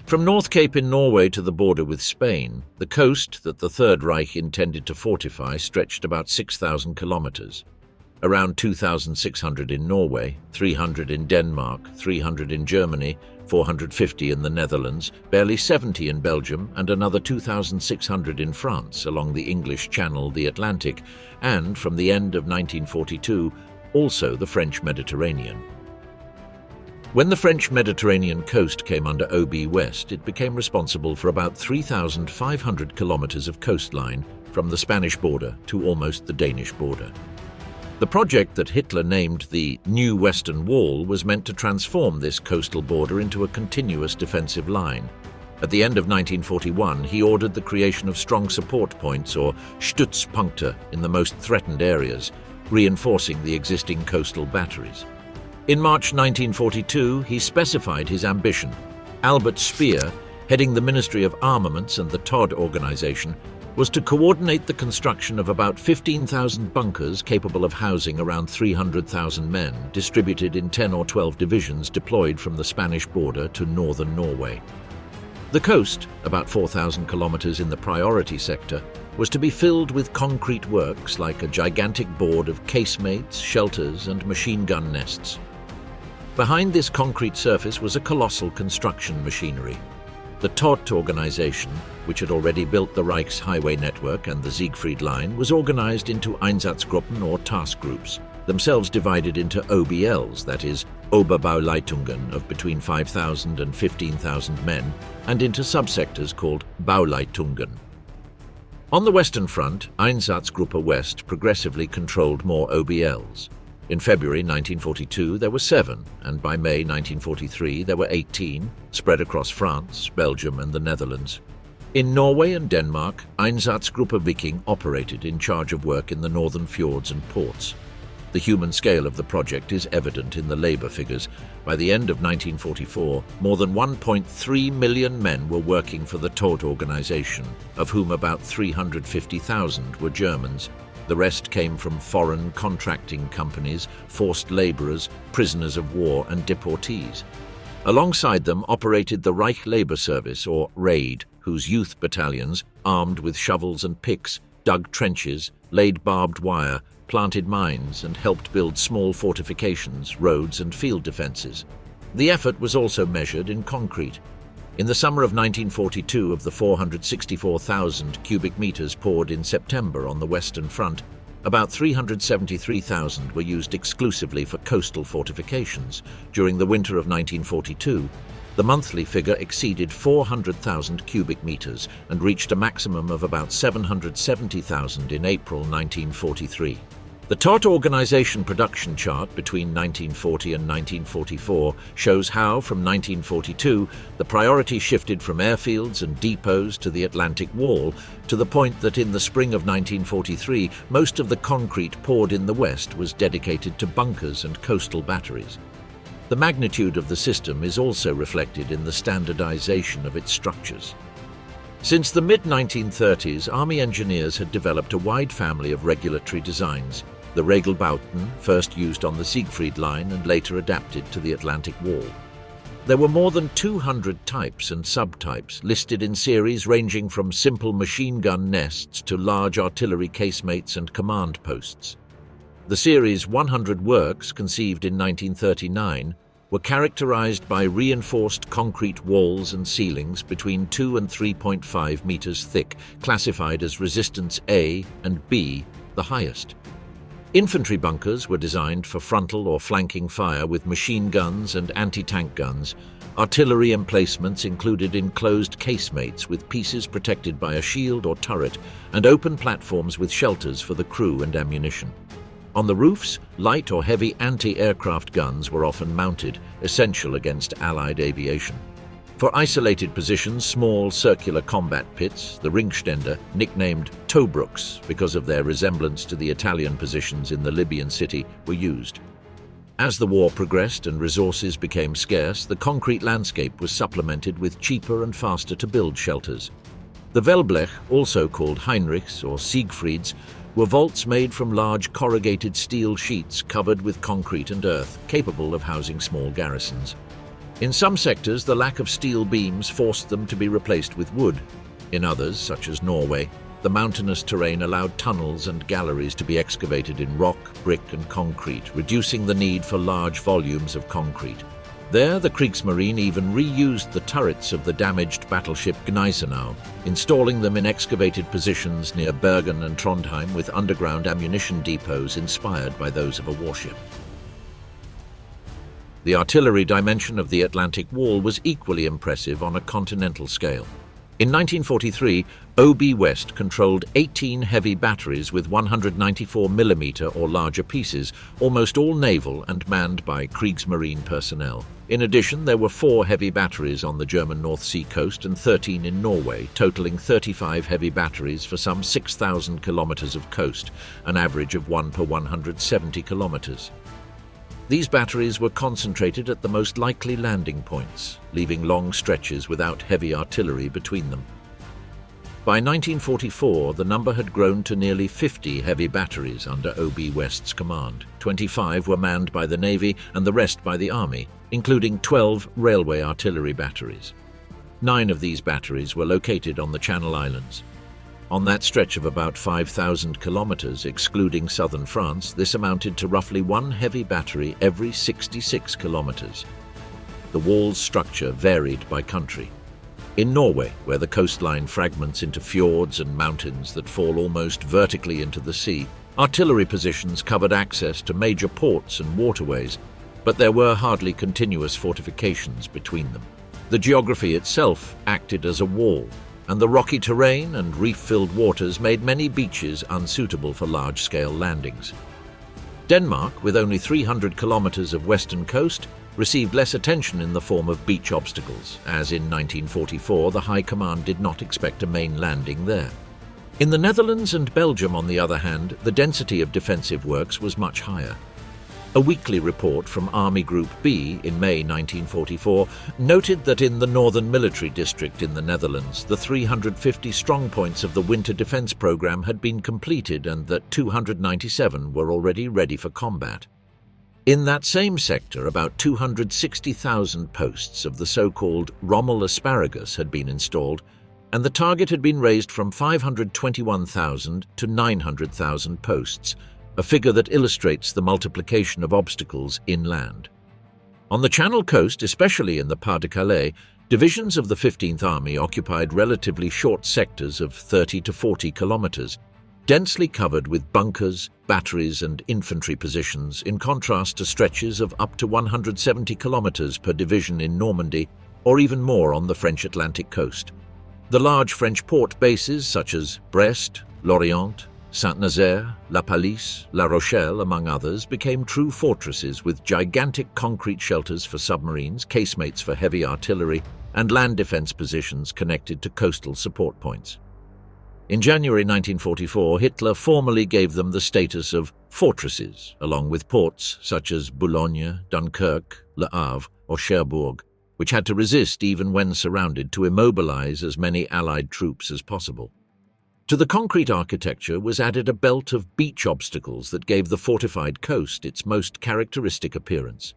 From North Cape in Norway to the border with Spain, the coast that the Third Reich intended to fortify stretched about 6,000 kilometers. Around 2,600 in Norway, 300 in Denmark, 300 in Germany, 450 in the Netherlands, barely 70 in Belgium, and another 2,600 in France along the English Channel, the Atlantic, and, from the end of 1942, also the French Mediterranean. When the French Mediterranean coast came under OB West, it became responsible for about 3,500 kilometers of coastline from the Spanish border to almost the Danish border. The project that Hitler named the New Western Wall was meant to transform this coastal border into a continuous defensive line. At the end of 1941, he ordered the creation of strong support points, or Stützpunkte, in the most threatened areas, reinforcing the existing coastal batteries. In March 1942, he specified his ambition. Albert Speer, heading the Ministry of Armaments and the Todd organization, was to coordinate the construction of about 15,000 bunkers capable of housing around 300,000 men, distributed in 10 or 12 divisions deployed from the Spanish border to northern Norway. The coast, about 4,000 kilometers in the priority sector, was to be filled with concrete works like a gigantic board of casemates, shelters, and machine gun nests. Behind this concrete surface was a colossal construction machinery. The Todt organization, which had already built the Reich's highway network and the Siegfried Line, was organized into Einsatzgruppen, or task groups, themselves divided into OBLs, that is, Oberbauleitungen, of between 5,000 and 15,000 men, and into subsectors called Bauleitungen. On the Western Front, Einsatzgruppe West progressively controlled more OBLs. In February 1942, there were 7, and by May 1943, there were 18, spread across France, Belgium, and the Netherlands. In Norway and Denmark, Einsatzgruppe Viking operated in charge of work in the northern fjords and ports. The human scale of the project is evident in the labor figures. By the end of 1944, more than 1.3 million men were working for the Todt organization, of whom about 350,000 were Germans. The rest came from foreign contracting companies, forced laborers, prisoners of war, and deportees. Alongside them operated the Reich Labor Service, or RAID, whose youth battalions, armed with shovels and picks, dug trenches, laid barbed wire, planted mines, and helped build small fortifications, roads, and field defenses. The effort was also measured in concrete. In the summer of 1942, of the 464,000 cubic meters poured in September on the Western Front, about 373,000 were used exclusively for coastal fortifications. During the winter of 1942, the monthly figure exceeded 400,000 cubic meters and reached a maximum of about 770,000 in April 1943. The Todt organization production chart between 1940 and 1944 shows how, from 1942, the priority shifted from airfields and depots to the Atlantic Wall, to the point that in the spring of 1943, most of the concrete poured in the west was dedicated to bunkers and coastal batteries. The magnitude of the system is also reflected in the standardization of its structures. Since the mid-1930s, Army engineers had developed a wide family of regulatory designs. The Regelbauten, first used on the Siegfried Line and later adapted to the Atlantic Wall. There were more than 200 types and subtypes listed in series ranging from simple machine gun nests to large artillery casemates and command posts. The series 100 works, conceived in 1939, were characterized by reinforced concrete walls and ceilings between 2 and 3.5 meters thick, classified as resistance A and B, the highest. Infantry bunkers were designed for frontal or flanking fire with machine guns and anti-tank guns. Artillery emplacements included enclosed casemates with pieces protected by a shield or turret, and open platforms with shelters for the crew and ammunition. On the roofs, light or heavy anti-aircraft guns were often mounted, essential against Allied aviation. For isolated positions, small circular combat pits, the Ringstände, nicknamed Tobruks because of their resemblance to the Italian positions in the Libyan city, were used. As the war progressed and resources became scarce, the concrete landscape was supplemented with cheaper and faster-to-build shelters. The Wellblech, also called Heinrichs or Siegfrieds, were vaults made from large corrugated steel sheets covered with concrete and earth, capable of housing small garrisons. In some sectors, the lack of steel beams forced them to be replaced with wood. In others, such as Norway, the mountainous terrain allowed tunnels and galleries to be excavated in rock, brick and concrete, reducing the need for large volumes of concrete. There, the Kriegsmarine even reused the turrets of the damaged battleship Gneisenau, installing them in excavated positions near Bergen and Trondheim with underground ammunition depots inspired by those of a warship. The artillery dimension of the Atlantic Wall was equally impressive on a continental scale. In 1943, OB West controlled 18 heavy batteries with 194mm or larger pieces, almost all naval and manned by Kriegsmarine personnel. In addition, there were 4 heavy batteries on the German North Sea coast and 13 in Norway, totaling 35 heavy batteries for some 6,000 kilometers of coast, an average of 1 per 170 kilometers. These batteries were concentrated at the most likely landing points, leaving long stretches without heavy artillery between them. By 1944, the number had grown to nearly 50 heavy batteries under OB West's command. 25 were manned by the Navy and the rest by the Army, including 12 railway artillery batteries. 9 of these batteries were located on the Channel Islands. On that stretch of about 5,000 kilometers, excluding southern France, this amounted to roughly 1 heavy battery every 66 kilometers. The wall's structure varied by country. In Norway, where the coastline fragments into fjords and mountains that fall almost vertically into the sea, artillery positions covered access to major ports and waterways, but there were hardly continuous fortifications between them. The geography itself acted as a wall, and the rocky terrain and reef-filled waters made many beaches unsuitable for large-scale landings. Denmark, with only 300 kilometers of western coast, received less attention in the form of beach obstacles, as in 1944 the High Command did not expect a main landing there. In the Netherlands and Belgium, on the other hand, the density of defensive works was much higher. A weekly report from Army Group B in May 1944 noted that in the Northern Military District in the Netherlands, the 350 strongpoints of the Winter Defence Programme had been completed and that 297 were already ready for combat. In that same sector, about 260,000 posts of the so-called Rommel asparagus had been installed, and the target had been raised from 521,000 to 900,000 posts, a figure that illustrates the multiplication of obstacles inland. On the Channel coast, especially in the Pas-de-Calais, divisions of the 15th Army occupied relatively short sectors of 30 to 40 kilometers, densely covered with bunkers, batteries and infantry positions, in contrast to stretches of up to 170 kilometers per division in Normandy, or even more on the French Atlantic coast. The large French port bases such as Brest, Lorient, Saint-Nazaire, La Pallice, La Rochelle, among others, became true fortresses with gigantic concrete shelters for submarines, casemates for heavy artillery, and land defense positions connected to coastal support points. In January 1944, Hitler formally gave them the status of fortresses, along with ports such as Boulogne, Dunkirk, Le Havre, or Cherbourg, which had to resist even when surrounded to immobilize as many Allied troops as possible. To the concrete architecture was added a belt of beach obstacles that gave the fortified coast its most characteristic appearance.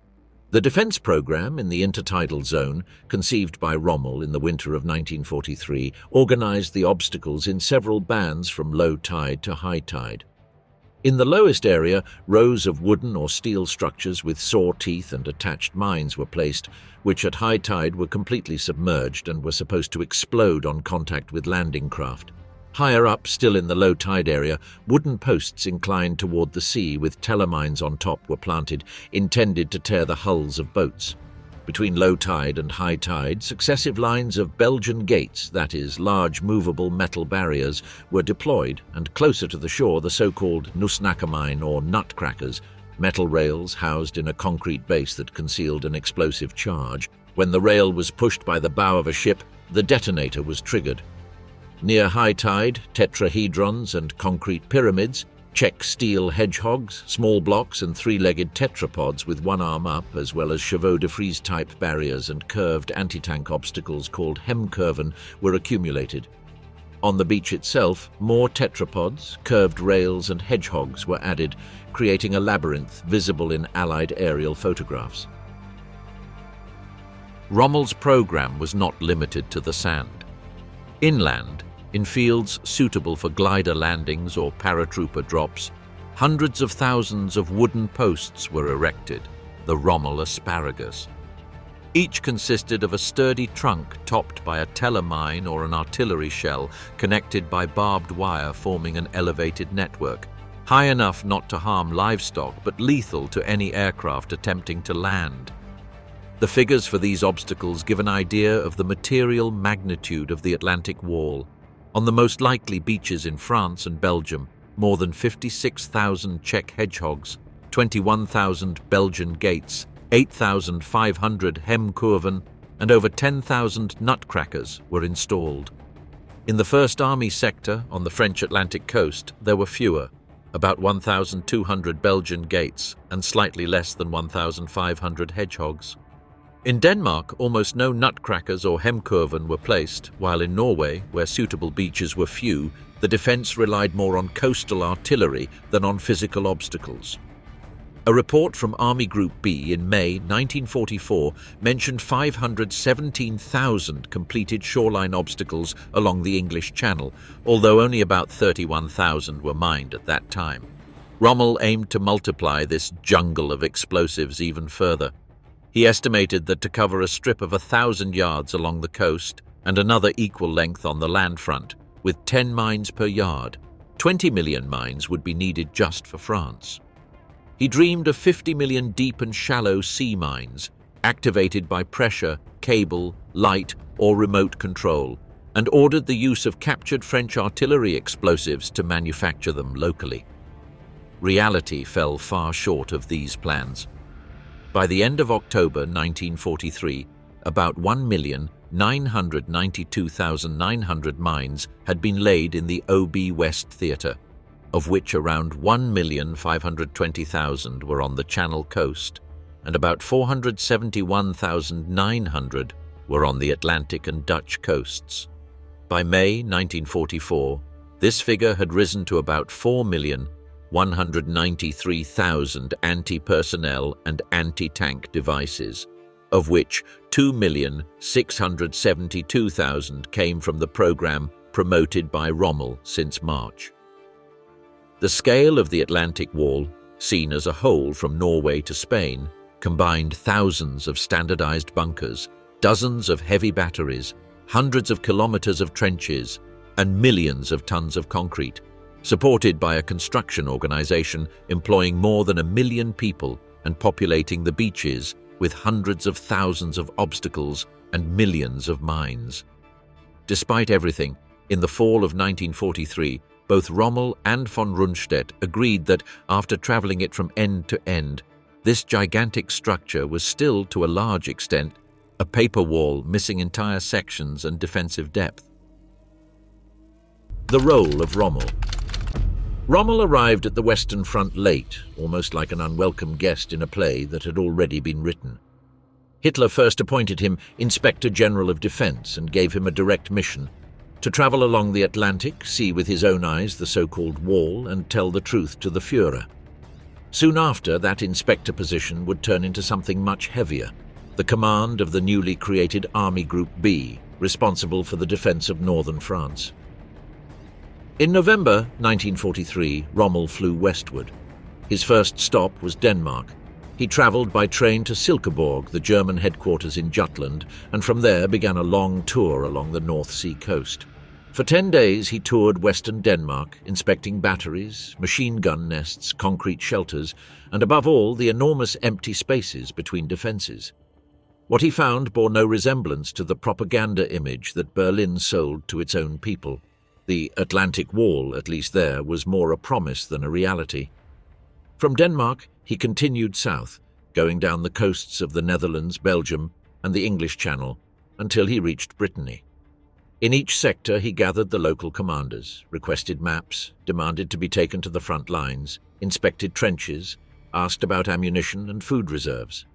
The defense program in the intertidal zone, conceived by Rommel in the winter of 1943, organized the obstacles in several bands from low tide to high tide. In the lowest area, rows of wooden or steel structures with saw teeth and attached mines were placed, which at high tide were completely submerged and were supposed to explode on contact with landing craft. Higher up, still in the low tide area, wooden posts inclined toward the sea with telemines on top were planted, intended to tear the hulls of boats. Between low tide and high tide, successive lines of Belgian gates, that is, large movable metal barriers, were deployed, and closer to the shore the so-called Nussnackermine or nutcrackers, metal rails housed in a concrete base that concealed an explosive charge. When the rail was pushed by the bow of a ship, the detonator was triggered. Near high tide, tetrahedrons and concrete pyramids, Czech steel hedgehogs, small blocks and three-legged tetrapods with one arm up, as well as chevaux de frise-type barriers and curved anti-tank obstacles called hemkurven were accumulated. On the beach itself, more tetrapods, curved rails and hedgehogs were added, creating a labyrinth visible in Allied aerial photographs. Rommel's program was not limited to the sand. Inland, in fields suitable for glider landings or paratrooper drops, hundreds of thousands of wooden posts were erected, the Rommel asparagus. Each consisted of a sturdy trunk topped by a telemine or an artillery shell connected by barbed wire forming an elevated network, high enough not to harm livestock but lethal to any aircraft attempting to land. The figures for these obstacles give an idea of the material magnitude of the Atlantic Wall. On the most likely beaches in France and Belgium, more than 56,000 Czech hedgehogs, 21,000 Belgian gates, 8,500 Hemkurven, and over 10,000 nutcrackers were installed. In the First Army sector on the French Atlantic coast, there were fewer, about 1,200 Belgian gates and slightly less than 1,500 hedgehogs. In Denmark, almost no nutcrackers or Hemkurven were placed, while in Norway, where suitable beaches were few, the defense relied more on coastal artillery than on physical obstacles. A report from Army Group B in May 1944 mentioned 517,000 completed shoreline obstacles along the English Channel, although only about 31,000 were mined at that time. Rommel aimed to multiply this jungle of explosives even further. He estimated that to cover a strip of 1,000 yards along the coast and another equal length on the land front, with 10 mines per yard, 20 million mines would be needed just for France. He dreamed of 50 million deep and shallow sea mines, activated by pressure, cable, light, or remote control, and ordered the use of captured French artillery explosives to manufacture them locally. Reality fell far short of these plans. By the end of October 1943, about 1,992,900 mines had been laid in the OB West Theatre, of which around 1,520,000 were on the Channel coast, and about 471,900 were on the Atlantic and Dutch coasts. By May 1944, this figure had risen to about 4,193,000 anti-personnel and anti-tank devices, of which 2,672,000 came from the program promoted by Rommel since March. The scale of the Atlantic Wall, seen as a whole from Norway to Spain, combined thousands of standardized bunkers, dozens of heavy batteries, hundreds of kilometers of trenches, and millions of tons of concrete, supported by a construction organization employing more than 1 million people and populating the beaches with hundreds of thousands of obstacles and millions of mines. Despite everything, in the fall of 1943, both Rommel and von Rundstedt agreed that, after traveling it from end to end, this gigantic structure was still, to a large extent, a paper wall missing entire sections and defensive depth. The role of Rommel. Rommel arrived at the Western Front late, almost like an unwelcome guest in a play that had already been written. Hitler first appointed him Inspector General of Defense and gave him a direct mission: to travel along the Atlantic, see with his own eyes the so-called wall, and tell the truth to the Führer. Soon after, that inspector position would turn into something much heavier: the command of the newly created Army Group B, responsible for the defense of northern France. In November 1943, Rommel flew westward. His first stop was Denmark. He travelled by train to Silkeborg, the German headquarters in Jutland, and from there began a long tour along the North Sea coast. For 10 days he toured western Denmark, inspecting batteries, machine gun nests, concrete shelters, and above all the enormous empty spaces between defences. What he found bore no resemblance to the propaganda image that Berlin sold to its own people. The Atlantic Wall, at least there, was more a promise than a reality. From Denmark, he continued south, going down the coasts of the Netherlands, Belgium, and the English Channel, until he reached Brittany. In each sector he gathered the local commanders, requested maps, demanded to be taken to the front lines, inspected trenches, asked about ammunition and food reserves.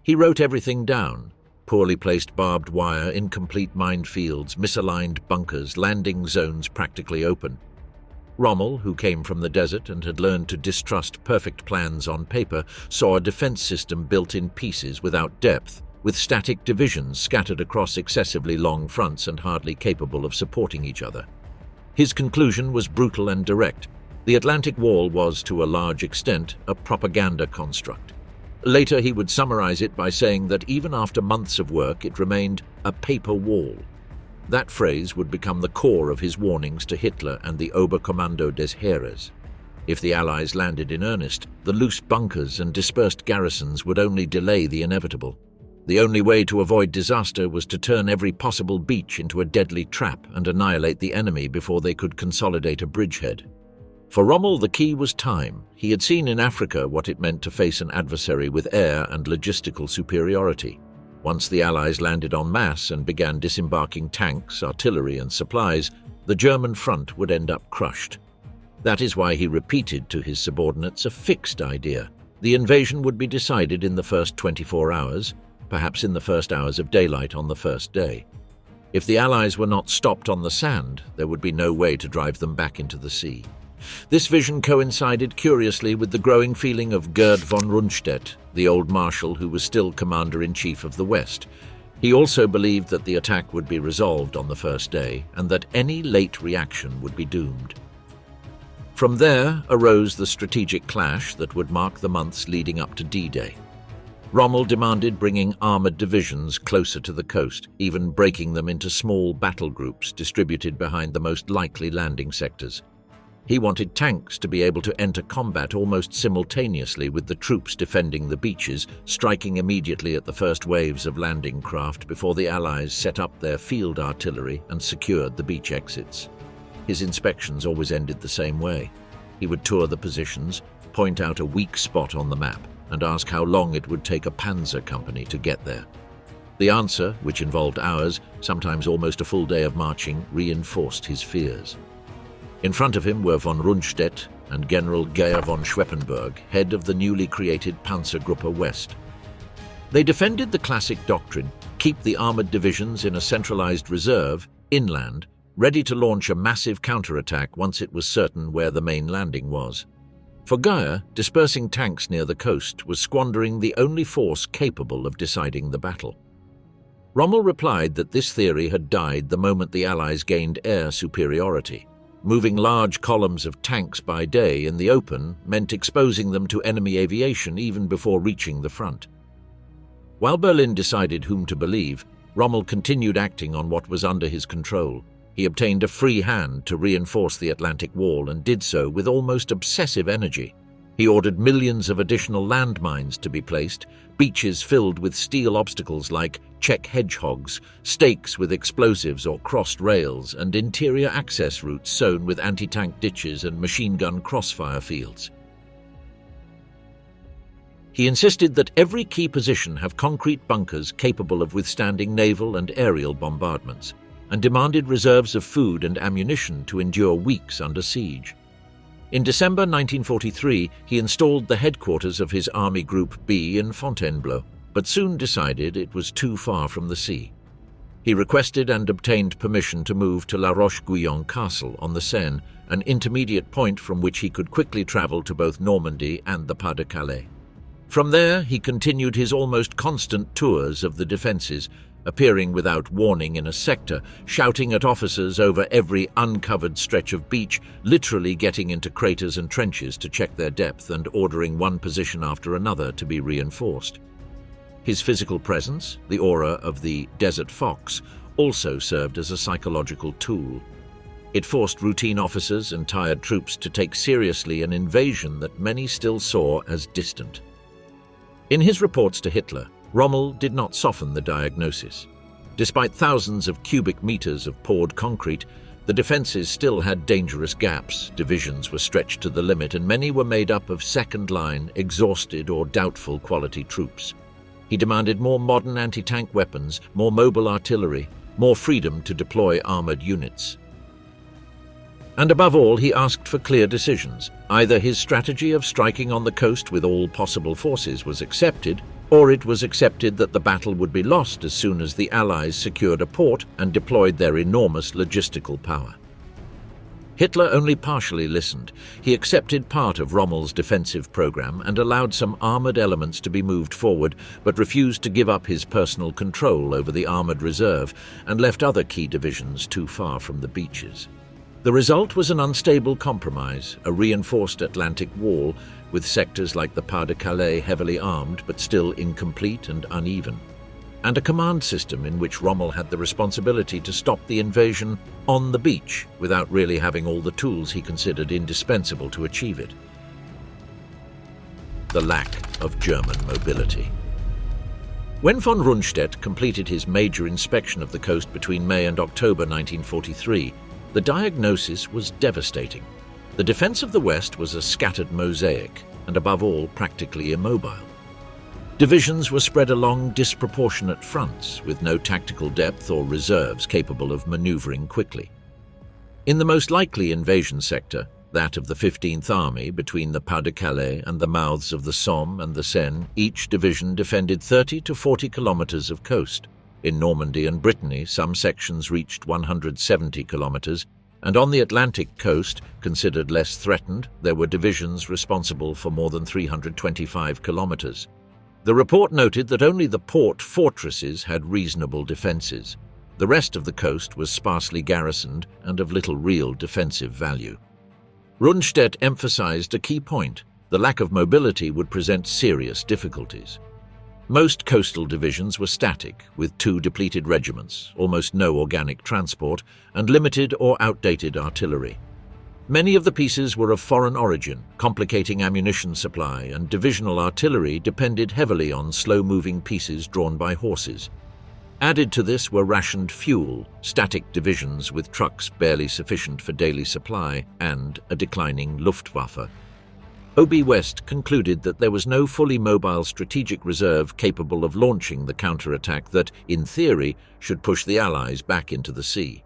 He wrote everything down: poorly placed barbed wire, incomplete minefields, misaligned bunkers, landing zones practically open. Rommel, who came from the desert and had learned to distrust perfect plans on paper, saw a defense system built in pieces without depth, with static divisions scattered across excessively long fronts and hardly capable of supporting each other. His conclusion was brutal and direct. The Atlantic Wall was, to a large extent, a propaganda construct. Later, he would summarize it by saying that even after months of work, it remained a paper wall. That phrase would become the core of his warnings to Hitler and the Oberkommando des Heeres. If the Allies landed in earnest, the loose bunkers and dispersed garrisons would only delay the inevitable. The only way to avoid disaster was to turn every possible beach into a deadly trap and annihilate the enemy before they could consolidate a bridgehead. For Rommel, the key was time. He had seen in Africa what it meant to face an adversary with air and logistical superiority. Once the Allies landed en masse and began disembarking tanks, artillery and supplies, the German front would end up crushed. That is why he repeated to his subordinates a fixed idea. The invasion would be decided in the first 24 hours, perhaps in the first hours of daylight on the first day. If the Allies were not stopped on the sand, there would be no way to drive them back into the sea. This vision coincided curiously with the growing feeling of Gerd von Rundstedt, the old marshal who was still commander-in-chief of the West. He also believed that the attack would be resolved on the first day and that any late reaction would be doomed. From there arose the strategic clash that would mark the months leading up to D-Day. Rommel demanded bringing armoured divisions closer to the coast, even breaking them into small battle groups distributed behind the most likely landing sectors. He wanted tanks to be able to enter combat almost simultaneously with the troops defending the beaches, striking immediately at the first waves of landing craft before the Allies set up their field artillery and secured the beach exits. His inspections always ended the same way. He would tour the positions, point out a weak spot on the map, and ask how long it would take a panzer company to get there. The answer, which involved hours, sometimes almost a full day of marching, reinforced his fears. In front of him were von Rundstedt and General Geyer von Schweppenberg, head of the newly created Panzergruppe West. They defended the classic doctrine, keep the armoured divisions in a centralized reserve, inland, ready to launch a massive counterattack once it was certain where the main landing was. For Geyer, dispersing tanks near the coast was squandering the only force capable of deciding the battle. Rommel replied that this theory had died the moment the Allies gained air superiority. Moving large columns of tanks by day in the open meant exposing them to enemy aviation even before reaching the front. While Berlin decided whom to believe, Rommel continued acting on what was under his control. He obtained a free hand to reinforce the Atlantic Wall and did so with almost obsessive energy. He ordered millions of additional landmines to be placed, beaches filled with steel obstacles like Czech hedgehogs, stakes with explosives or crossed rails, and interior access routes sown with anti-tank ditches and machine gun crossfire fields. He insisted that every key position have concrete bunkers capable of withstanding naval and aerial bombardments, and demanded reserves of food and ammunition to endure weeks under siege. In December 1943, he installed the headquarters of his Army Group B in Fontainebleau, but soon decided it was too far from the sea. He requested and obtained permission to move to La Roche-Guyon Castle on the Seine, an intermediate point from which he could quickly travel to both Normandy and the Pas-de-Calais. From there, he continued his almost constant tours of the defences, appearing without warning in a sector, shouting at officers over every uncovered stretch of beach, literally getting into craters and trenches to check their depth and ordering one position after another to be reinforced. His physical presence, the aura of the desert fox, also served as a psychological tool. It forced routine officers and tired troops to take seriously an invasion that many still saw as distant. In his reports to Hitler, Rommel did not soften the diagnosis. Despite thousands of cubic meters of poured concrete, the defenses still had dangerous gaps, divisions were stretched to the limit, and many were made up of second-line, exhausted or doubtful quality troops. He demanded more modern anti-tank weapons, more mobile artillery, more freedom to deploy armored units. And above all, he asked for clear decisions. Either his strategy of striking on the coast with all possible forces was accepted, or it was accepted that the battle would be lost as soon as the Allies secured a port and deployed their enormous logistical power. Hitler only partially listened. He accepted part of Rommel's defensive program and allowed some armored elements to be moved forward, but refused to give up his personal control over the armored reserve and left other key divisions too far from the beaches. The result was an unstable compromise, a reinforced Atlantic wall, with sectors like the Pas-de-Calais heavily armed but still incomplete and uneven, and a command system in which Rommel had the responsibility to stop the invasion on the beach without really having all the tools he considered indispensable to achieve it. The lack of German mobility. When von Rundstedt completed his major inspection of the coast between May and October 1943, the diagnosis was devastating. The defense of the West was a scattered mosaic, and above all, practically immobile. Divisions were spread along disproportionate fronts, with no tactical depth or reserves capable of maneuvering quickly. In the most likely invasion sector, that of the 15th Army between the Pas-de-Calais and the mouths of the Somme and the Seine, each division defended 30 to 40 kilometers of coast. In Normandy and Brittany, some sections reached 170 kilometers, and on the Atlantic coast, considered less threatened, there were divisions responsible for more than 325 kilometers. The report noted that only the port fortresses had reasonable defenses. The rest of the coast was sparsely garrisoned and of little real defensive value. Rundstedt emphasized a key point: the lack of mobility would present serious difficulties. Most coastal divisions were static, with 2 depleted regiments, almost no organic transport, and limited or outdated artillery. Many of the pieces were of foreign origin, complicating ammunition supply, and divisional artillery depended heavily on slow-moving pieces drawn by horses. Added to this were rationed fuel, static divisions with trucks barely sufficient for daily supply, and a declining Luftwaffe. OB West concluded that there was no fully mobile strategic reserve capable of launching the counterattack that, in theory, should push the Allies back into the sea.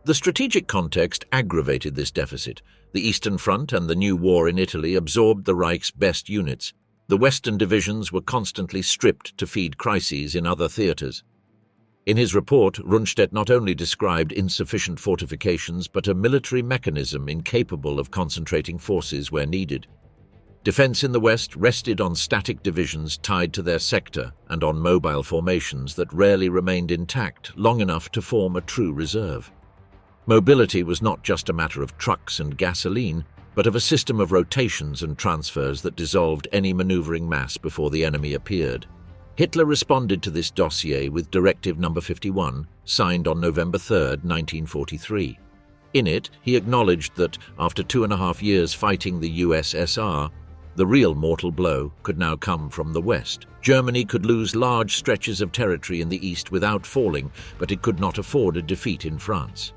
The strategic context aggravated this deficit. The Eastern Front and the new war in Italy absorbed the Reich's best units. The Western divisions were constantly stripped to feed crises in other theaters. In his report, Rundstedt not only described insufficient fortifications but a military mechanism incapable of concentrating forces where needed. Defense in the West rested on static divisions tied to their sector and on mobile formations that rarely remained intact long enough to form a true reserve. Mobility was not just a matter of trucks and gasoline, but of a system of rotations and transfers that dissolved any maneuvering mass before the enemy appeared. Hitler responded to this dossier with Directive No. 51, signed on November 3, 1943. In it, he acknowledged that, after 2.5 years fighting the USSR, the real mortal blow could now come from the West. Germany could lose large stretches of territory in the East without falling, but it could not afford a defeat in France.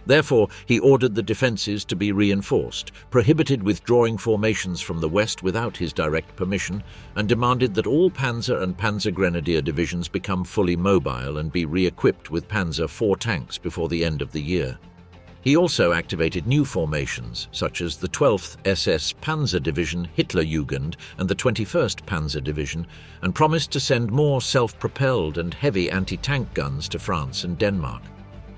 Therefore, he ordered the defences to be reinforced, prohibited withdrawing formations from the West without his direct permission, and demanded that all Panzer and Panzer Grenadier divisions become fully mobile and be re-equipped with Panzer IV tanks before the end of the year. He also activated new formations, such as the 12th SS Panzer Division Hitlerjugend and the 21st Panzer Division, and promised to send more self-propelled and heavy anti-tank guns to France and Denmark.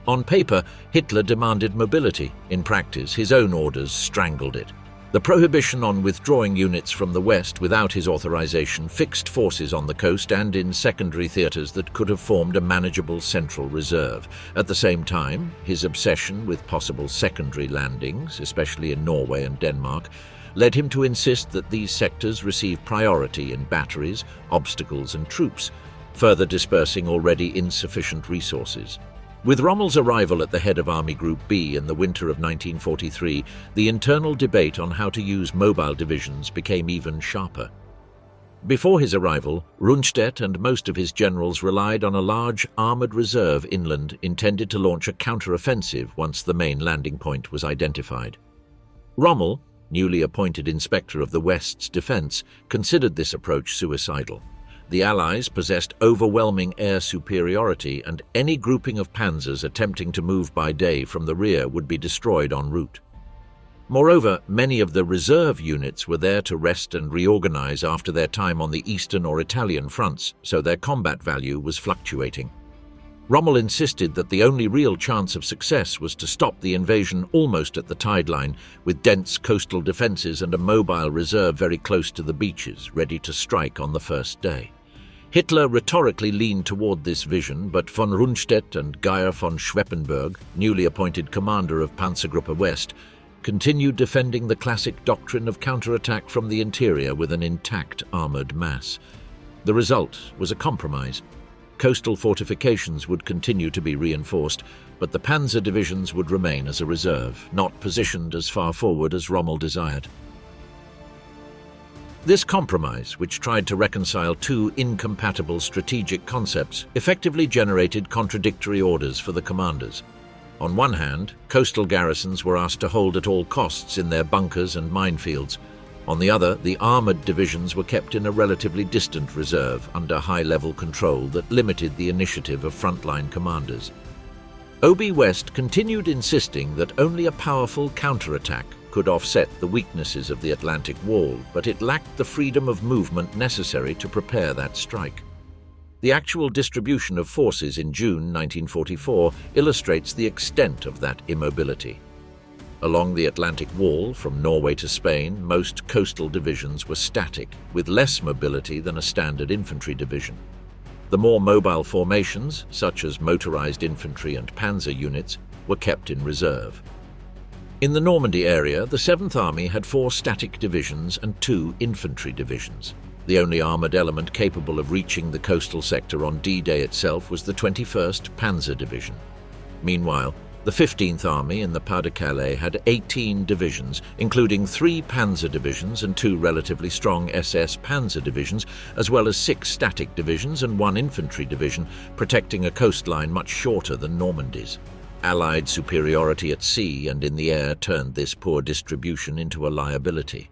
On paper, Hitler demanded mobility. In practice, his own orders strangled it. The prohibition on withdrawing units from the West without his authorization fixed forces on the coast and in secondary theaters that could have formed a manageable central reserve. At the same time, his obsession with possible secondary landings, especially in Norway and Denmark, led him to insist that these sectors receive priority in batteries, obstacles and troops, further dispersing already insufficient resources. With Rommel's arrival at the head of Army Group B in the winter of 1943, the internal debate on how to use mobile divisions became even sharper. Before his arrival, Rundstedt and most of his generals relied on a large armoured reserve inland intended to launch a counter-offensive once the main landing point was identified. Rommel, newly appointed inspector of the West's defence, considered this approach suicidal. The Allies possessed overwhelming air superiority, and any grouping of panzers attempting to move by day from the rear would be destroyed en route. Moreover, many of the reserve units were there to rest and reorganize after their time on the Eastern or Italian fronts, so their combat value was fluctuating. Rommel insisted that the only real chance of success was to stop the invasion almost at the tide line, with dense coastal defences and a mobile reserve very close to the beaches, ready to strike on the first day. Hitler rhetorically leaned toward this vision, but von Rundstedt and Geyer von Schweppenberg, newly appointed commander of Panzergruppe West, continued defending the classic doctrine of counterattack from the interior with an intact armoured mass. The result was a compromise. Coastal fortifications would continue to be reinforced, but the panzer divisions would remain as a reserve, not positioned as far forward as Rommel desired. This compromise, which tried to reconcile two incompatible strategic concepts, effectively generated contradictory orders for the commanders. On one hand, coastal garrisons were asked to hold at all costs in their bunkers and minefields. On the other, the armoured divisions were kept in a relatively distant reserve under high-level control that limited the initiative of frontline commanders. OB West continued insisting that only a powerful counterattack could offset the weaknesses of the Atlantic Wall, but it lacked the freedom of movement necessary to prepare that strike. The actual distribution of forces in June 1944 illustrates the extent of that immobility. Along the Atlantic Wall, from Norway to Spain, most coastal divisions were static, with less mobility than a standard infantry division. The more mobile formations, such as motorized infantry and panzer units, were kept in reserve. In the Normandy area, the 7th Army had 4 static divisions and 2 infantry divisions. The only armoured element capable of reaching the coastal sector on D-Day itself was the 21st Panzer Division. Meanwhile, the 15th Army in the Pas-de-Calais had 18 divisions, including 3 panzer divisions and 2 relatively strong SS panzer divisions, as well as 6 static divisions and 1 infantry division, protecting a coastline much shorter than Normandy's. Allied superiority at sea and in the air turned this poor distribution into a liability.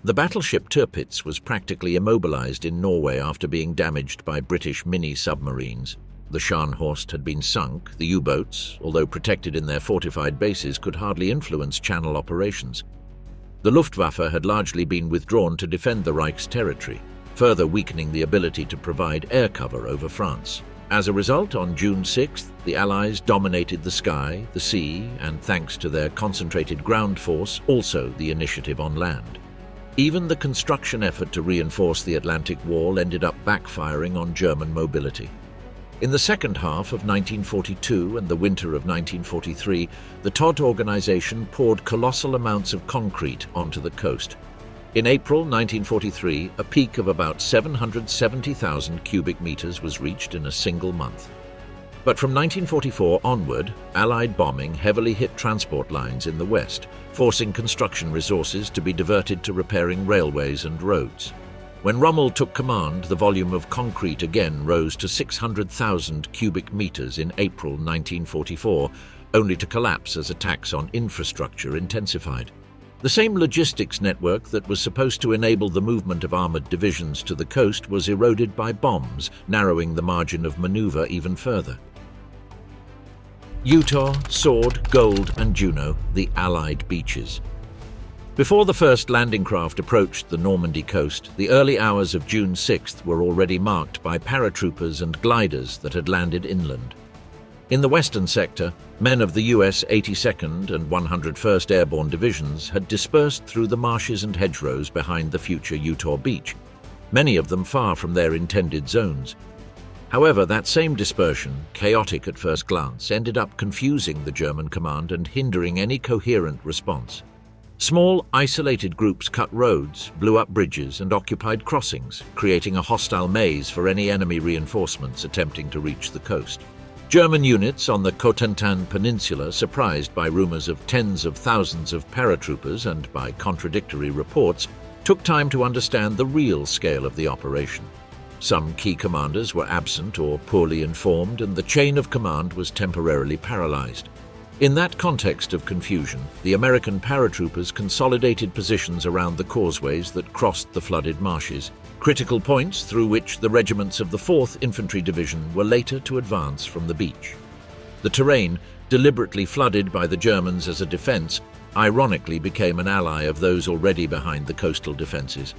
The battleship Tirpitz was practically immobilized in Norway after being damaged by British mini-submarines. The Scharnhorst had been sunk. The U-boats, although protected in their fortified bases, could hardly influence channel operations. The Luftwaffe had largely been withdrawn to defend the Reich's territory, further weakening the ability to provide air cover over France. As a result, on June 6th, the Allies dominated the sky, the sea, and thanks to their concentrated ground force, also the initiative on land. Even the construction effort to reinforce the Atlantic Wall ended up backfiring on German mobility. In the second half of 1942 and the winter of 1943, the Todt organization poured colossal amounts of concrete onto the coast. In April 1943, a peak of about 770,000 cubic meters was reached in a single month. But from 1944 onward, Allied bombing heavily hit transport lines in the west, forcing construction resources to be diverted to repairing railways and roads. When Rommel took command, the volume of concrete again rose to 600,000 cubic meters in April 1944, only to collapse as attacks on infrastructure intensified. The same logistics network that was supposed to enable the movement of armored divisions to the coast was eroded by bombs, narrowing the margin of maneuver even further. Utah, Sword, Gold, and Juno, the Allied beaches. Before the first landing craft approached the Normandy coast, the early hours of June 6th were already marked by paratroopers and gliders that had landed inland. In the western sector, men of the US 82nd and 101st Airborne Divisions had dispersed through the marshes and hedgerows behind the future Juno Beach, many of them far from their intended zones. However, that same dispersion, chaotic at first glance, ended up confusing the German command and hindering any coherent response. Small, isolated groups cut roads, blew up bridges, and occupied crossings, creating a hostile maze for any enemy reinforcements attempting to reach the coast. German units on the Cotentin Peninsula, surprised by rumors of tens of thousands of paratroopers and by contradictory reports, took time to understand the real scale of the operation. Some key commanders were absent or poorly informed, and the chain of command was temporarily paralyzed. In that context of confusion, the American paratroopers consolidated positions around the causeways that crossed the flooded marshes, critical points through which the regiments of the 4th Infantry Division were later to advance from the beach. The terrain, deliberately flooded by the Germans as a defense, ironically became an ally of those already behind the coastal defenses.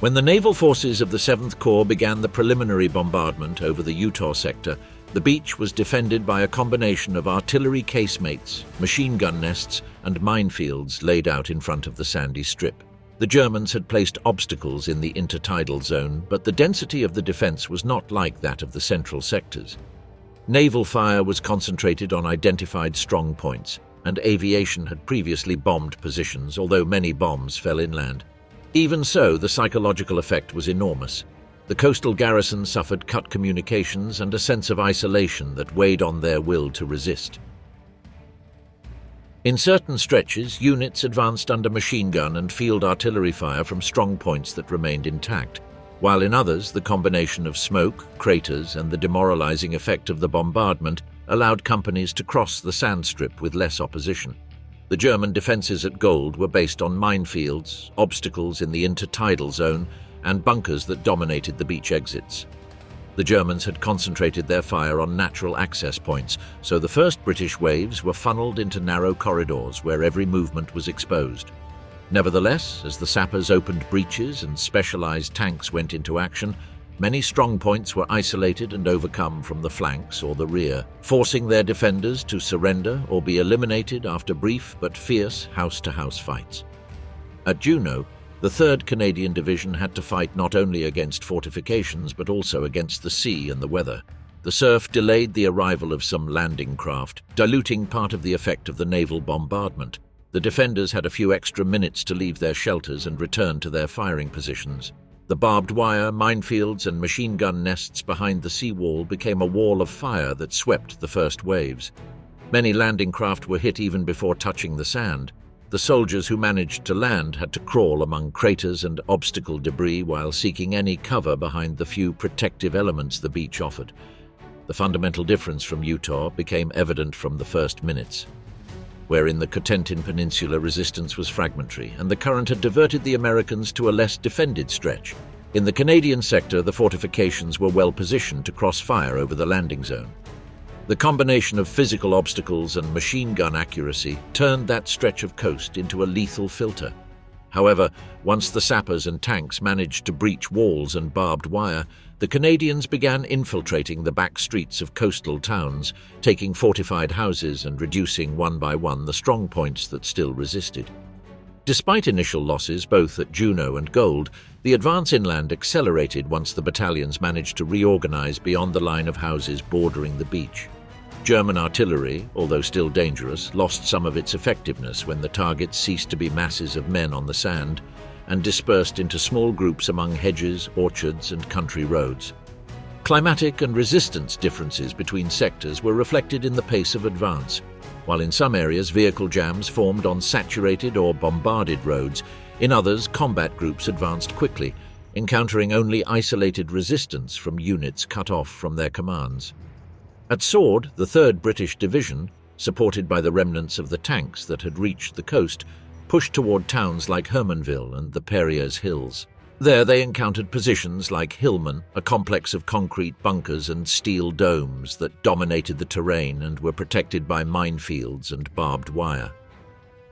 When the naval forces of the 7th Corps began the preliminary bombardment over the Utah sector, The beach was defended by a combination of artillery casemates, machine gun nests, and minefields laid out in front of the sandy strip. The Germans had placed obstacles in the intertidal zone, but the density of the defense was not like that of the central sectors. Naval fire was concentrated on identified strongpoints, and aviation had previously bombed positions, although many bombs fell inland. Even so, the psychological effect was enormous. The coastal garrison suffered cut communications and a sense of isolation that weighed on their will to resist. In certain stretches, units advanced under machine gun and field artillery fire from strong points that remained intact, while in others, the combination of smoke, craters, and the demoralizing effect of the bombardment allowed companies to cross the sand strip with less opposition. The German defenses at Gold were based on minefields, obstacles in the intertidal zone, and bunkers that dominated the beach exits. The Germans had concentrated their fire on natural access points, so the first British waves were funneled into narrow corridors where every movement was exposed. Nevertheless, as the sappers opened breaches and specialized tanks went into action, many strongpoints were isolated and overcome from the flanks or the rear, forcing their defenders to surrender or be eliminated after brief but fierce house-to-house fights. At Juno, the 3rd Canadian Division had to fight not only against fortifications but also against the sea and the weather. The surf delayed the arrival of some landing craft, diluting part of the effect of the naval bombardment. The defenders had a few extra minutes to leave their shelters and return to their firing positions. The barbed wire, minefields, and machine gun nests behind the seawall became a wall of fire that swept the first waves. Many landing craft were hit even before touching the sand. The soldiers who managed to land had to crawl among craters and obstacle debris while seeking any cover behind the few protective elements the beach offered. The fundamental difference from Utah became evident from the first minutes, wherein the Cotentin Peninsula resistance was fragmentary, and the current had diverted the Americans to a less defended stretch. In the Canadian sector, the fortifications were well positioned to cross fire over the landing zone. The combination of physical obstacles and machine gun accuracy turned that stretch of coast into a lethal filter. However, once the sappers and tanks managed to breach walls and barbed wire, the Canadians began infiltrating the back streets of coastal towns, taking fortified houses and reducing one by one the strongpoints that still resisted. Despite initial losses both at Juno and Gold, the advance inland accelerated once the battalions managed to reorganize beyond the line of houses bordering the beach. German artillery, although still dangerous, lost some of its effectiveness when the targets ceased to be masses of men on the sand and dispersed into small groups among hedges, orchards, and country roads. Climatic and resistance differences between sectors were reflected in the pace of advance. While in some areas vehicle jams formed on saturated or bombarded roads, in others combat groups advanced quickly, encountering only isolated resistance from units cut off from their commands. At Sword, the 3rd British Division, supported by the remnants of the tanks that had reached the coast, pushed toward towns like Hermanville and the Perriers Hills. There they encountered positions like Hillman, a complex of concrete bunkers and steel domes that dominated the terrain and were protected by minefields and barbed wire.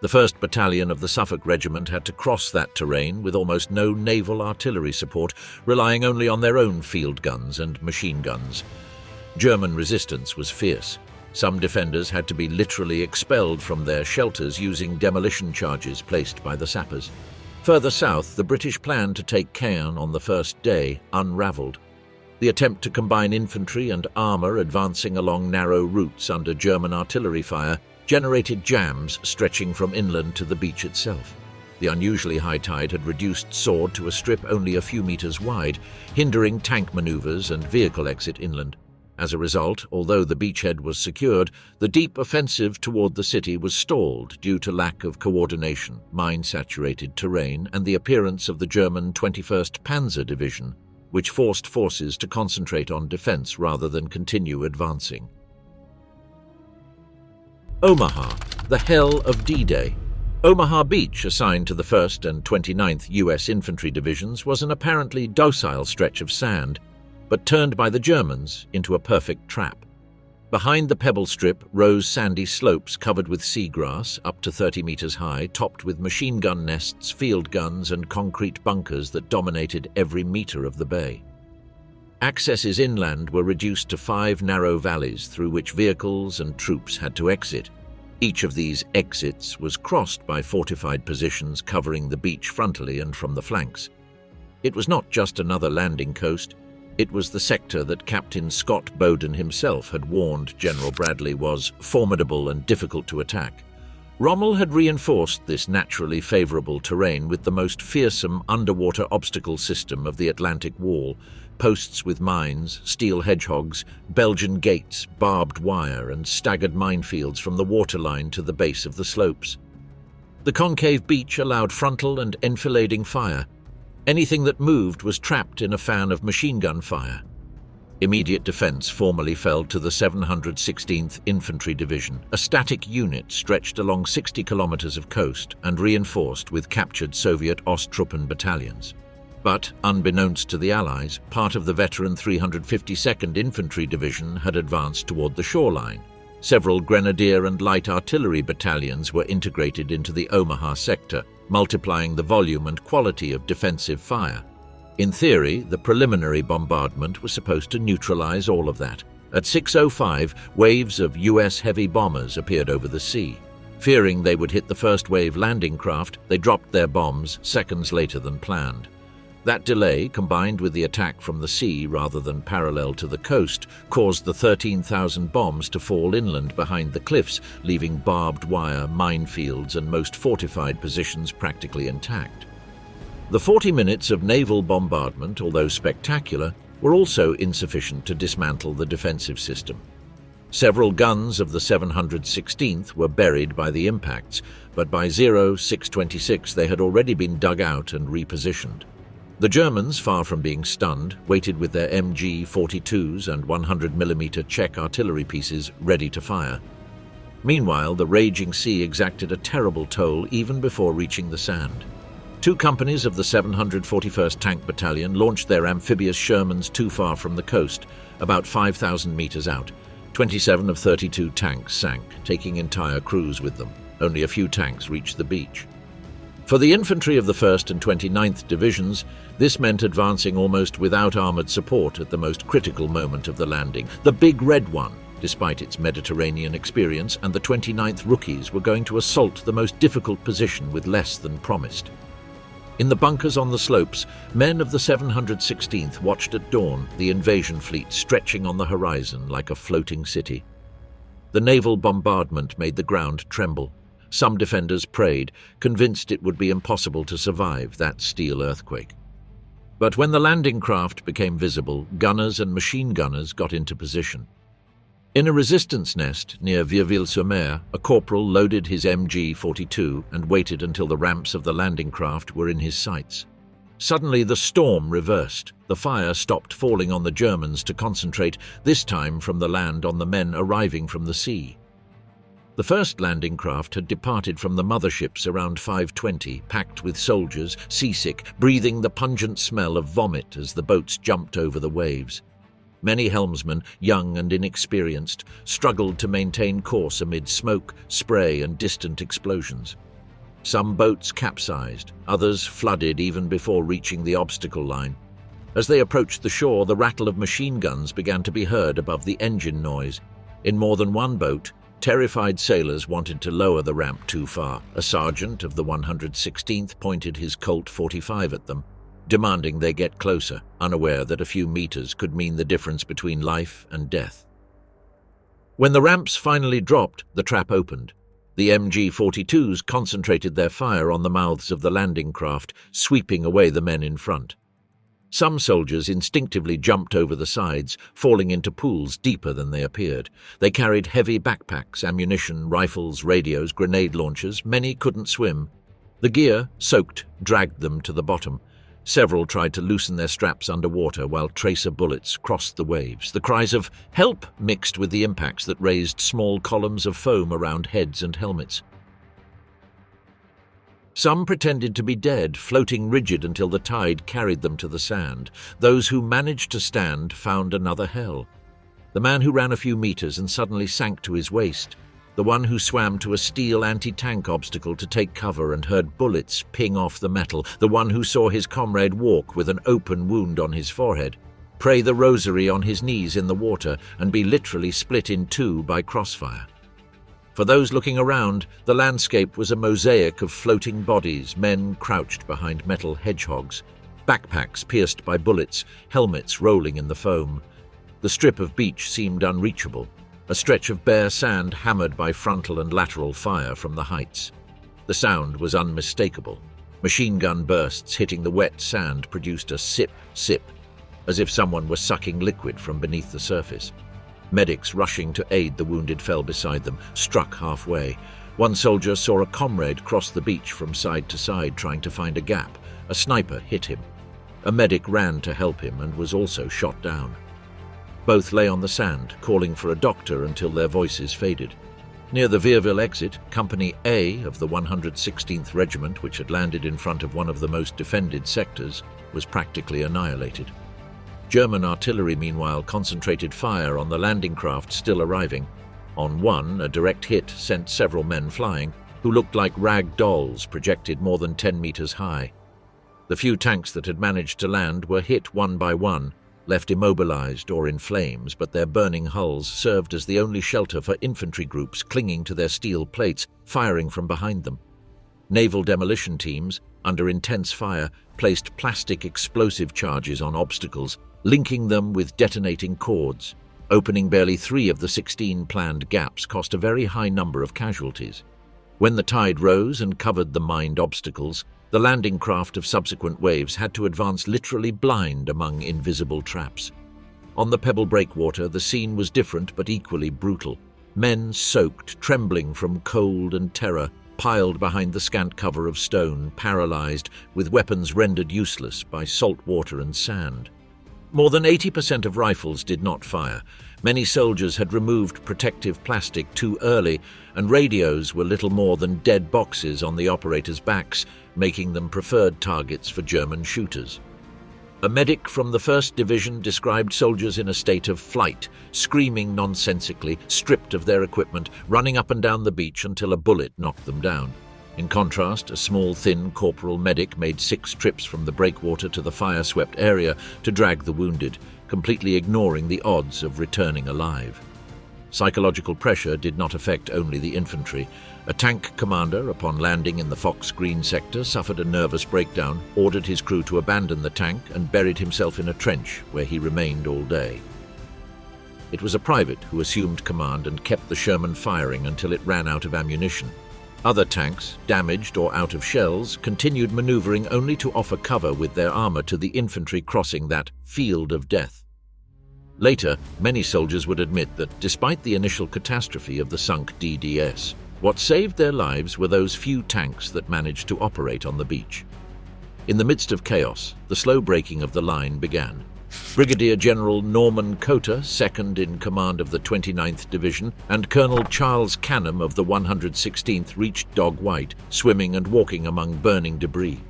The 1st Battalion of the Suffolk Regiment had to cross that terrain with almost no naval artillery support, relying only on their own field guns and machine guns. German resistance was fierce. Some defenders had to be literally expelled from their shelters using demolition charges placed by the sappers. Further south, the British plan to take Caen on the first day unraveled. The attempt to combine infantry and armor advancing along narrow routes under German artillery fire generated jams stretching from inland to the beach itself. The unusually high tide had reduced Sword to a strip only a few meters wide, hindering tank maneuvers and vehicle exit inland. As a result, although the beachhead was secured, the deep offensive toward the city was stalled due to lack of coordination, mine-saturated terrain, and the appearance of the German 21st Panzer Division, which forced forces to concentrate on defense rather than continue advancing. Omaha, the hell of D-Day. Omaha Beach, assigned to the 1st and 29th U.S. Infantry Divisions, was an apparently docile stretch of sand, but turned by the Germans into a perfect trap. Behind the pebble strip rose sandy slopes covered with seagrass, up to 30 meters high, topped with machine gun nests, field guns, and concrete bunkers that dominated every meter of the bay. Accesses inland were reduced to 5 narrow valleys through which vehicles and troops had to exit. Each of these exits was crossed by fortified positions covering the beach frontally and from the flanks. It was not just another landing coast, it was the sector that Captain Scott Bowden himself had warned General Bradley was formidable and difficult to attack. Rommel had reinforced this naturally favourable terrain with the most fearsome underwater obstacle system of the Atlantic Wall, posts with mines, steel hedgehogs, Belgian gates, barbed wire and staggered minefields from the waterline to the base of the slopes. The concave beach allowed frontal and enfilading fire. Anything that moved was trapped in a fan of machine gun fire. Immediate defence formally fell to the 716th Infantry Division, a static unit stretched along 60 kilometres of coast and reinforced with captured Soviet Osttruppen battalions. But, unbeknownst to the Allies, part of the veteran 352nd Infantry Division had advanced toward the shoreline. Several grenadier and light artillery battalions were integrated into the Omaha sector, multiplying the volume and quality of defensive fire. In theory, the preliminary bombardment was supposed to neutralize all of that. At 6:05, waves of US heavy bombers appeared over the sea. Fearing they would hit the first wave landing craft, they dropped their bombs seconds later than planned. That delay, combined with the attack from the sea rather than parallel to the coast, caused the 13,000 bombs to fall inland behind the cliffs, leaving barbed wire, minefields and most fortified positions practically intact. The 40 minutes of naval bombardment, although spectacular, were also insufficient to dismantle the defensive system. Several guns of the 716th were buried by the impacts, but by 06:26 they had already been dug out and repositioned. The Germans, far from being stunned, waited with their MG-42s and 100mm Czech artillery pieces ready to fire. Meanwhile, the raging sea exacted a terrible toll even before reaching the sand. 2 companies of the 741st Tank Battalion launched their amphibious Shermans too far from the coast, about 5,000 meters out. 27 of 32 tanks sank, taking entire crews with them. Only a few tanks reached the beach. For the infantry of the 1st and 29th Divisions, this meant advancing almost without armoured support at the most critical moment of the landing. The Big Red One, despite its Mediterranean experience, and the 29th Rookies were going to assault the most difficult position with less than promised. In the bunkers on the slopes, men of the 716th watched at dawn the invasion fleet stretching on the horizon like a floating city. The naval bombardment made the ground tremble. Some defenders prayed, convinced it would be impossible to survive that steel earthquake. But when the landing craft became visible, gunners and machine gunners got into position. In a resistance nest near Vieuville-sur-Mer, a corporal loaded his MG-42 and waited until the ramps of the landing craft were in his sights. Suddenly the storm reversed. The fire stopped falling on the Germans to concentrate, this time from the land on the men arriving from the sea. The first landing craft had departed from the motherships around 5:20, packed with soldiers, seasick, breathing the pungent smell of vomit as the boats jumped over the waves. Many helmsmen, young and inexperienced, struggled to maintain course amid smoke, spray and distant explosions. Some boats capsized, others flooded even before reaching the obstacle line. As they approached the shore, the rattle of machine guns began to be heard above the engine noise. In more than one boat, terrified sailors wanted to lower the ramp too far. A sergeant of the 116th pointed his Colt 45 at them, demanding they get closer, unaware that a few meters could mean the difference between life and death. When the ramps finally dropped, the trap opened. The MG-42s concentrated their fire on the mouths of the landing craft, sweeping away the men in front. Some soldiers instinctively jumped over the sides, falling into pools deeper than they appeared. They carried heavy backpacks, ammunition, rifles, radios, grenade launchers. Many couldn't swim. The gear, soaked, dragged them to the bottom. Several tried to loosen their straps underwater while tracer bullets crossed the waves. The cries of "help" mixed with the impacts that raised small columns of foam around heads and helmets. Some pretended to be dead, floating rigid until the tide carried them to the sand. Those who managed to stand found another hell. The man who ran a few meters and suddenly sank to his waist. The one who swam to a steel anti-tank obstacle to take cover and heard bullets ping off the metal. The one who saw his comrade walk with an open wound on his forehead. pray the rosary on his knees in the water, and be literally split in two by crossfire. For those looking around, the landscape was a mosaic of floating bodies, men crouched behind metal hedgehogs, backpacks pierced by bullets, helmets rolling in the foam. The strip of beach seemed unreachable, a stretch of bare sand hammered by frontal and lateral fire from the heights. The sound was unmistakable. Machine gun bursts hitting the wet sand produced a sip, sip, as if someone were sucking liquid from beneath the surface. Medics rushing to aid the wounded fell beside them, struck halfway. One soldier saw a comrade cross the beach from side to side trying to find a gap. A sniper hit him. A medic ran to help him and was also shot down. Both lay on the sand, calling for a doctor until their voices faded. Near the Vierville exit, Company A of the 116th Regiment, which had landed in front of one of the most defended sectors, was practically annihilated. German artillery, meanwhile, concentrated fire on the landing craft still arriving. On one, a direct hit sent several men flying, who looked like rag dolls projected more than 10 meters high. The few tanks that had managed to land were hit one by one, left immobilized or in flames, but their burning hulls served as the only shelter for infantry groups clinging to their steel plates, firing from behind them. Naval demolition teams, under intense fire, placed plastic explosive charges on obstacles, linking them with detonating cords. Opening barely 3 of the 16 planned gaps cost a very high number of casualties. When the tide rose and covered the mined obstacles, the landing craft of subsequent waves had to advance literally blind among invisible traps. On the pebble breakwater, the scene was different but equally brutal. Men soaked, trembling from cold and terror, piled behind the scant cover of stone, paralyzed, with weapons rendered useless by salt water and sand. More than 80% of rifles did not fire. Many soldiers had removed protective plastic too early, and radios were little more than dead boxes on the operators' backs, making them preferred targets for German shooters. A medic from the 1st Division described soldiers in a state of flight, screaming nonsensically, stripped of their equipment, running up and down the beach until a bullet knocked them down. In contrast, a small, thin corporal medic made 6 trips from the breakwater to the fire-swept area to drag the wounded, completely ignoring the odds of returning alive. Psychological pressure did not affect only the infantry. A tank commander, upon landing in the Fox Green sector, suffered a nervous breakdown, ordered his crew to abandon the tank, and buried himself in a trench, where he remained all day. It was a private who assumed command and kept the Sherman firing until it ran out of ammunition. Other tanks, damaged or out of shells, continued maneuvering only to offer cover with their armor to the infantry crossing that field of death. Later, many soldiers would admit that despite the initial catastrophe of the sunk DDS, what saved their lives were those few tanks that managed to operate on the beach. In the midst of chaos, the slow breaking of the line began. Brigadier General Norman Cotter, second in command of the 29th Division, and Colonel Charles Canham of the 116th reached Dog White, swimming and walking among burning debris.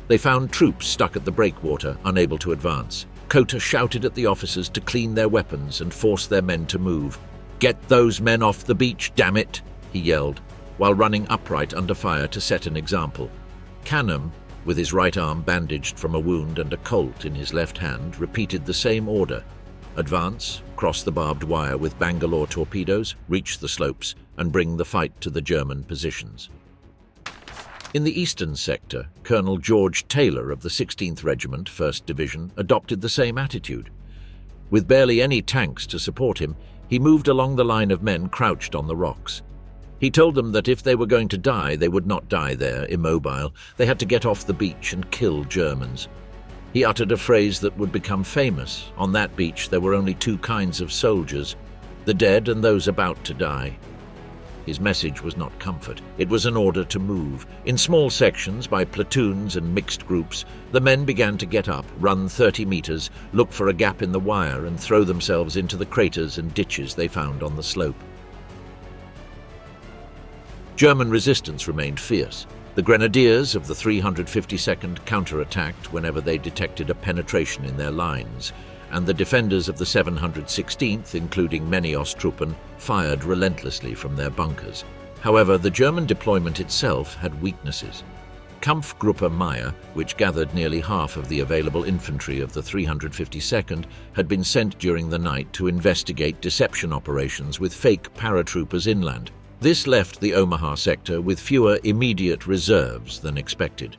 They found troops stuck at the breakwater, unable to advance. Cotter shouted at the officers to clean their weapons and force their men to move. "Get those men off the beach, damn it!" he yelled, while running upright under fire to set an example. Canham, with his right arm bandaged from a wound and a Colt in his left hand, repeated the same order. Advance, cross the barbed wire with Bangalore torpedoes, reach the slopes, and bring the fight to the German positions. In the eastern sector, Colonel George Taylor of the 16th Regiment, 1st Division, adopted the same attitude. With barely any tanks to support him, he moved along the line of men crouched on the rocks. He told them that if they were going to die, they would not die there, immobile. They had to get off the beach and kill Germans. He uttered a phrase that would become famous. On that beach, there were only 2 kinds of soldiers, the dead and those about to die. His message was not comfort. It was an order to move. In small sections, by platoons and mixed groups, the men began to get up, run 30 meters, look for a gap in the wire, and throw themselves into the craters and ditches they found on the slope. German resistance remained fierce. The grenadiers of the 352nd counterattacked whenever they detected a penetration in their lines, and the defenders of the 716th, including many Osttruppen, fired relentlessly from their bunkers. However, the German deployment itself had weaknesses. Kampfgruppe Meyer, which gathered nearly half of the available infantry of the 352nd, had been sent during the night to investigate deception operations with fake paratroopers inland. This left the Omaha sector with fewer immediate reserves than expected.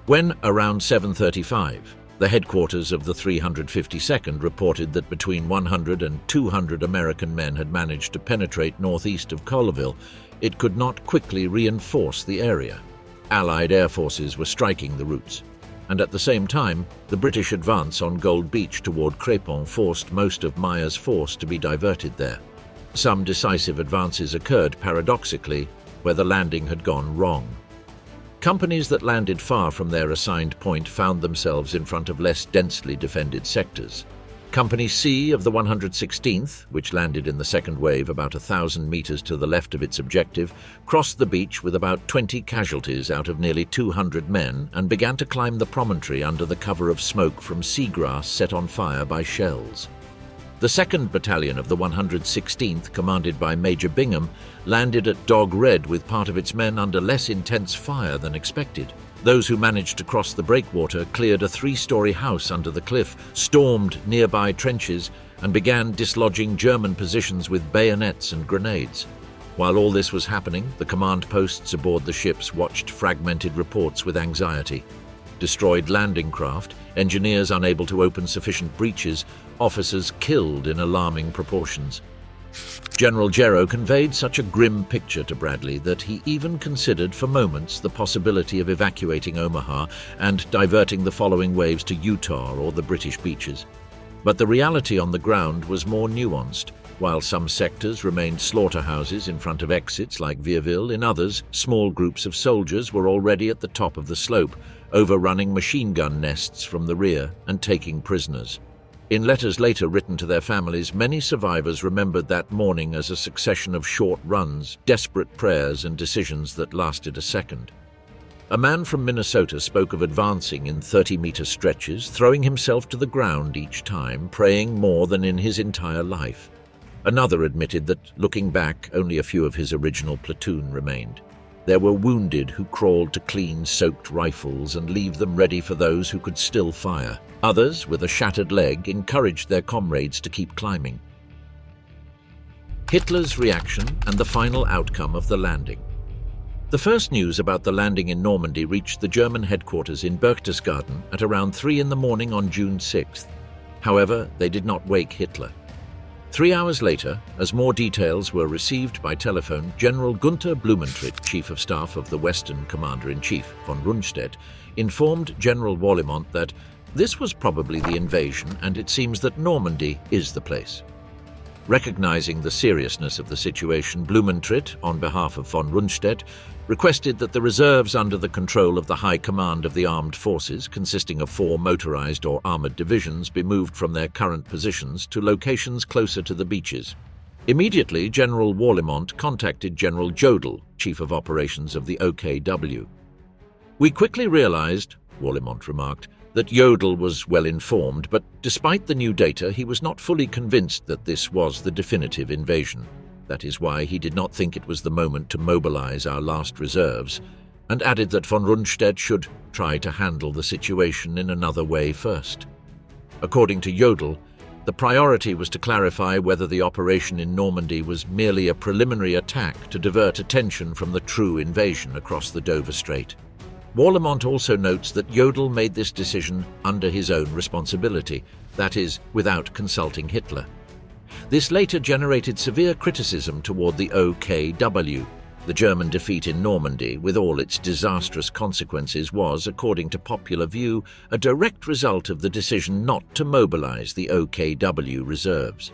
When, around 7:35, the headquarters of the 352nd reported that between 100 and 200 American men had managed to penetrate northeast of Colleville, it could not quickly reinforce the area. Allied air forces were striking the routes, and at the same time, the British advance on Gold Beach toward Crépon forced most of Meyer's force to be diverted there. Some decisive advances occurred, paradoxically, where the landing had gone wrong. Companies that landed far from their assigned point found themselves in front of less densely defended sectors. Company C of the 116th, which landed in the second wave about 1,000 meters to the left of its objective, crossed the beach with about 20 casualties out of nearly 200 men and began to climb the promontory under the cover of smoke from seagrass set on fire by shells. The 2nd Battalion of the 116th, commanded by Major Bingham, landed at Dog Red with part of its men under less intense fire than expected. Those who managed to cross the Breakwater cleared a 3-story house under the cliff, stormed nearby trenches, and began dislodging German positions with bayonets and grenades. While all this was happening, the command posts aboard the ships watched fragmented reports with anxiety. Destroyed landing craft, engineers unable to open sufficient breaches, officers killed in alarming proportions. General Gero conveyed such a grim picture to Bradley that he even considered for moments the possibility of evacuating Omaha and diverting the following waves to Utah or the British beaches. But the reality on the ground was more nuanced. While some sectors remained slaughterhouses in front of exits like Vierville, in others, small groups of soldiers were already at the top of the slope, overrunning machine gun nests from the rear and taking prisoners. In letters later written to their families, many survivors remembered that morning as a succession of short runs, desperate prayers, and decisions that lasted a second. A man from Minnesota spoke of advancing in 30-meter stretches, throwing himself to the ground each time, praying more than in his entire life. Another admitted that, looking back, only a few of his original platoon remained. There were wounded who crawled to clean, soaked rifles and leave them ready for those who could still fire. Others, with a shattered leg, encouraged their comrades to keep climbing. Hitler's reaction and the final outcome of the landing. The first news about the landing in Normandy reached the German headquarters in Berchtesgaden at around 3 in the morning on June 6th. However, they did not wake Hitler. 3 hours later, as more details were received by telephone, General Gunther Blumentritt, Chief of Staff of the Western Commander-in-Chief, von Rundstedt, informed General Wallemont that this was probably the invasion and it seems that Normandy is the place. Recognizing the seriousness of the situation, Blumentritt, on behalf of von Rundstedt, requested that the reserves under the control of the High Command of the Armed Forces, consisting of 4 motorized or armored divisions, be moved from their current positions to locations closer to the beaches. Immediately, General Wallemont contacted General Jodl, Chief of Operations of the OKW. "We quickly realized," Wallemont remarked, "that Jodl was well informed, but despite the new data, he was not fully convinced that this was the definitive invasion. That is why he did not think it was the moment to mobilize our last reserves," and added that von Rundstedt should try to handle the situation in another way first. According to Jodl, the priority was to clarify whether the operation in Normandy was merely a preliminary attack to divert attention from the true invasion across the Dover Strait. Wallemont also notes that Jodl made this decision under his own responsibility, that is, without consulting Hitler. This later generated severe criticism toward the OKW. The German defeat in Normandy, with all its disastrous consequences, was, according to popular view, a direct result of the decision not to mobilize the OKW reserves.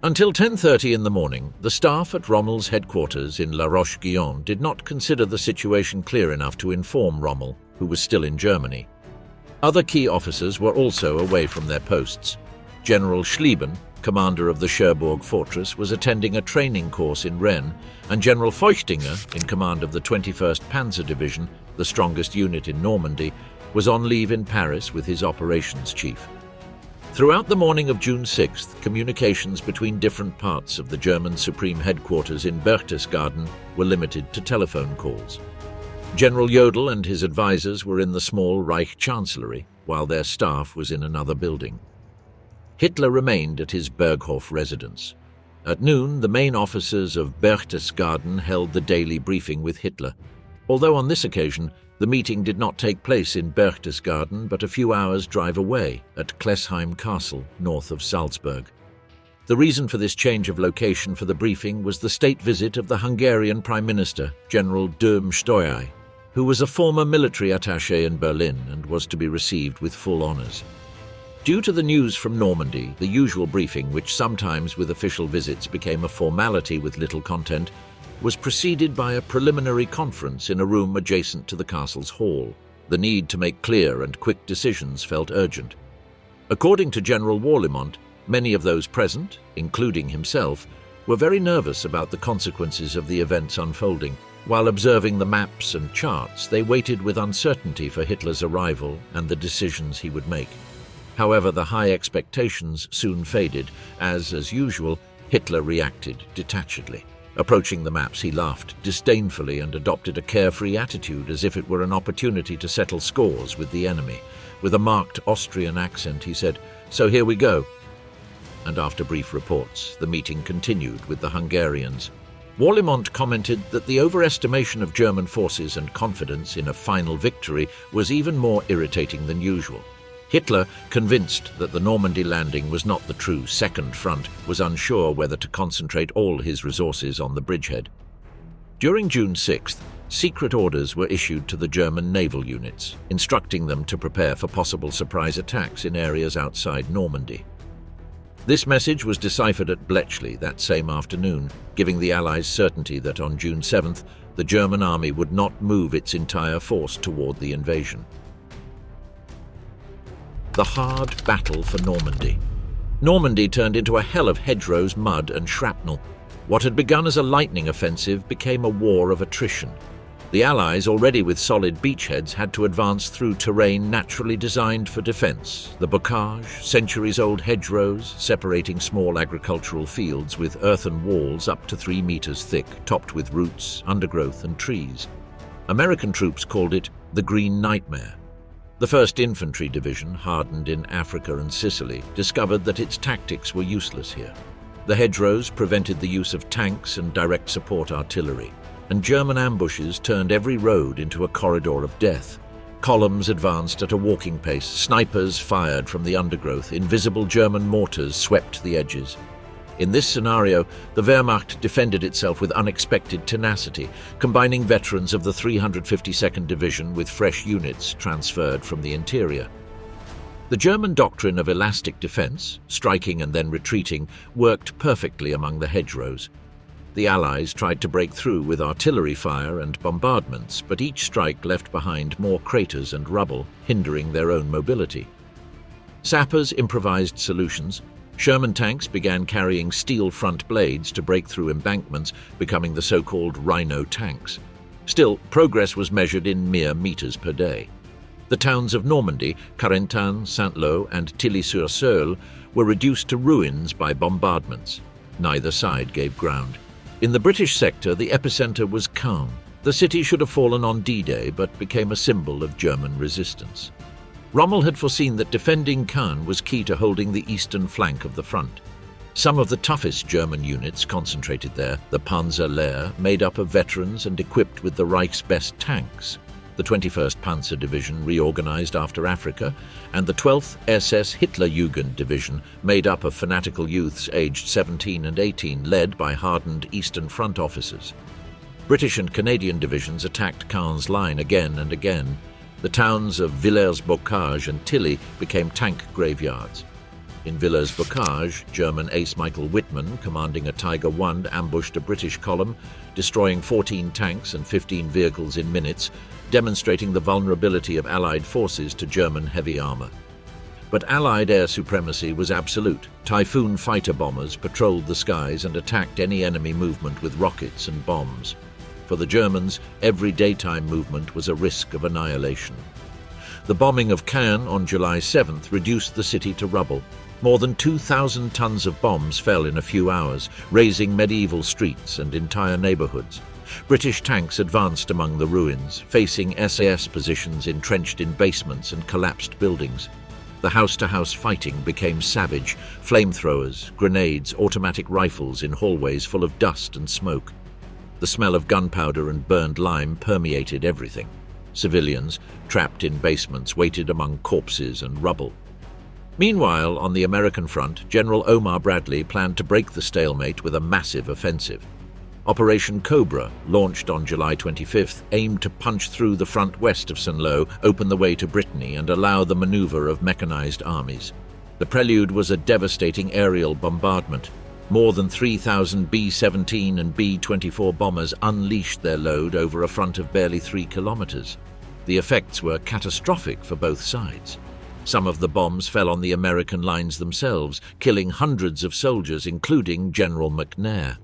Until 10:30 in the morning, the staff at Rommel's headquarters in La Roche-Guyon did not consider the situation clear enough to inform Rommel, who was still in Germany. Other key officers were also away from their posts. General Schlieben, commander of the Cherbourg fortress, was attending a training course in Rennes, and General Feuchtinger, in command of the 21st Panzer Division, the strongest unit in Normandy, was on leave in Paris with his operations chief. Throughout the morning of June 6th, communications between different parts of the German Supreme Headquarters in Berchtesgaden were limited to telephone calls. General Jodl and his advisors were in the small Reich Chancellery, while their staff was in another building. Hitler remained at his Berghof residence. At noon, the main officers of Berchtesgaden held the daily briefing with Hitler, although on this occasion the meeting did not take place in Berchtesgaden but a few hours' drive away at Klesheim Castle, north of Salzburg. The reason for this change of location for the briefing was the state visit of the Hungarian Prime Minister, General Döm Stoy, who was a former military attaché in Berlin and was to be received with full honors. Due to the news from Normandy, the usual briefing, which sometimes with official visits became a formality with little content, was preceded by a preliminary conference in a room adjacent to the castle's hall. The need to make clear and quick decisions felt urgent. According to General Warlimont, many of those present, including himself, were very nervous about the consequences of the events unfolding. While observing the maps and charts, they waited with uncertainty for Hitler's arrival and the decisions he would make. However, the high expectations soon faded as usual, Hitler reacted detachedly. Approaching the maps, he laughed disdainfully and adopted a carefree attitude as if it were an opportunity to settle scores with the enemy. With a marked Austrian accent, he said, "So here we go." And after brief reports, the meeting continued with the Hungarians. Warlimont commented that the overestimation of German forces and confidence in a final victory was even more irritating than usual. Hitler, convinced that the Normandy landing was not the true second front, was unsure whether to concentrate all his resources on the bridgehead. During June 6th, secret orders were issued to the German naval units, instructing them to prepare for possible surprise attacks in areas outside Normandy. This message was deciphered at Bletchley that same afternoon, giving the Allies certainty that on June 7th, the German army would not move its entire force toward the invasion. The hard battle for Normandy. Normandy turned into a hell of hedgerows, mud and shrapnel. What had begun as a lightning offensive became a war of attrition. The Allies, already with solid beachheads, had to advance through terrain naturally designed for defense. The bocage, centuries-old hedgerows separating small agricultural fields with earthen walls up to 3 meters thick, topped with roots, undergrowth and trees. American troops called it the Green Nightmare. The 1st Infantry Division, hardened in Africa and Sicily, discovered that its tactics were useless here. The hedgerows prevented the use of tanks and direct support artillery, and German ambushes turned every road into a corridor of death. Columns advanced at a walking pace, snipers fired from the undergrowth, invisible German mortars swept the edges. In this scenario, the Wehrmacht defended itself with unexpected tenacity, combining veterans of the 352nd Division with fresh units transferred from the interior. The German doctrine of elastic defense, striking and then retreating, worked perfectly among the hedgerows. The Allies tried to break through with artillery fire and bombardments, but each strike left behind more craters and rubble, hindering their own mobility. Sappers improvised solutions. Sherman tanks began carrying steel front blades to break through embankments, becoming the so-called Rhino tanks. Still, progress was measured in mere meters per day. The towns of Normandy, Carentan, Saint-Lô, and Tilly-sur-Seulles were reduced to ruins by bombardments. Neither side gave ground. In the British sector, the epicenter was Caen. The city should have fallen on D-Day, but became a symbol of German resistance. Rommel had foreseen that defending Caen was key to holding the eastern flank of the front. Some of the toughest German units concentrated there, the Panzer Lehr, made up of veterans and equipped with the Reich's best tanks. The 21st Panzer Division reorganized after Africa, and the 12th SS Hitlerjugend Division, made up of fanatical youths aged 17 and 18, led by hardened Eastern Front officers. British and Canadian divisions attacked Caen's line again and again. The towns of Villers-Bocage and Tilly became tank graveyards. In Villers-Bocage, German ace Michael Wittmann, commanding a Tiger I, ambushed a British column, destroying 14 tanks and 15 vehicles in minutes, demonstrating the vulnerability of Allied forces to German heavy armor. But Allied air supremacy was absolute. Typhoon fighter bombers patrolled the skies and attacked any enemy movement with rockets and bombs. For the Germans, every daytime movement was a risk of annihilation. The bombing of Caen on July 7th reduced the city to rubble. More than 2,000 tons of bombs fell in a few hours, razing medieval streets and entire neighborhoods. British tanks advanced among the ruins, facing SAS positions entrenched in basements and collapsed buildings. The house-to-house fighting became savage, flamethrowers, grenades, automatic rifles in hallways full of dust and smoke. The smell of gunpowder and burned lime permeated everything. Civilians, trapped in basements, waited among corpses and rubble. Meanwhile, on the American front, General Omar Bradley planned to break the stalemate with a massive offensive. Operation Cobra, launched on July 25th, aimed to punch through the front west of Saint-Lô, open the way to Brittany, and allow the maneuver of mechanized armies. The prelude was a devastating aerial bombardment. More than 3,000 B-17 and B-24 bombers unleashed their load over a front of barely 3 kilometers. The effects were catastrophic for both sides. Some of the bombs fell on the American lines themselves, killing hundreds of soldiers, including General McNair.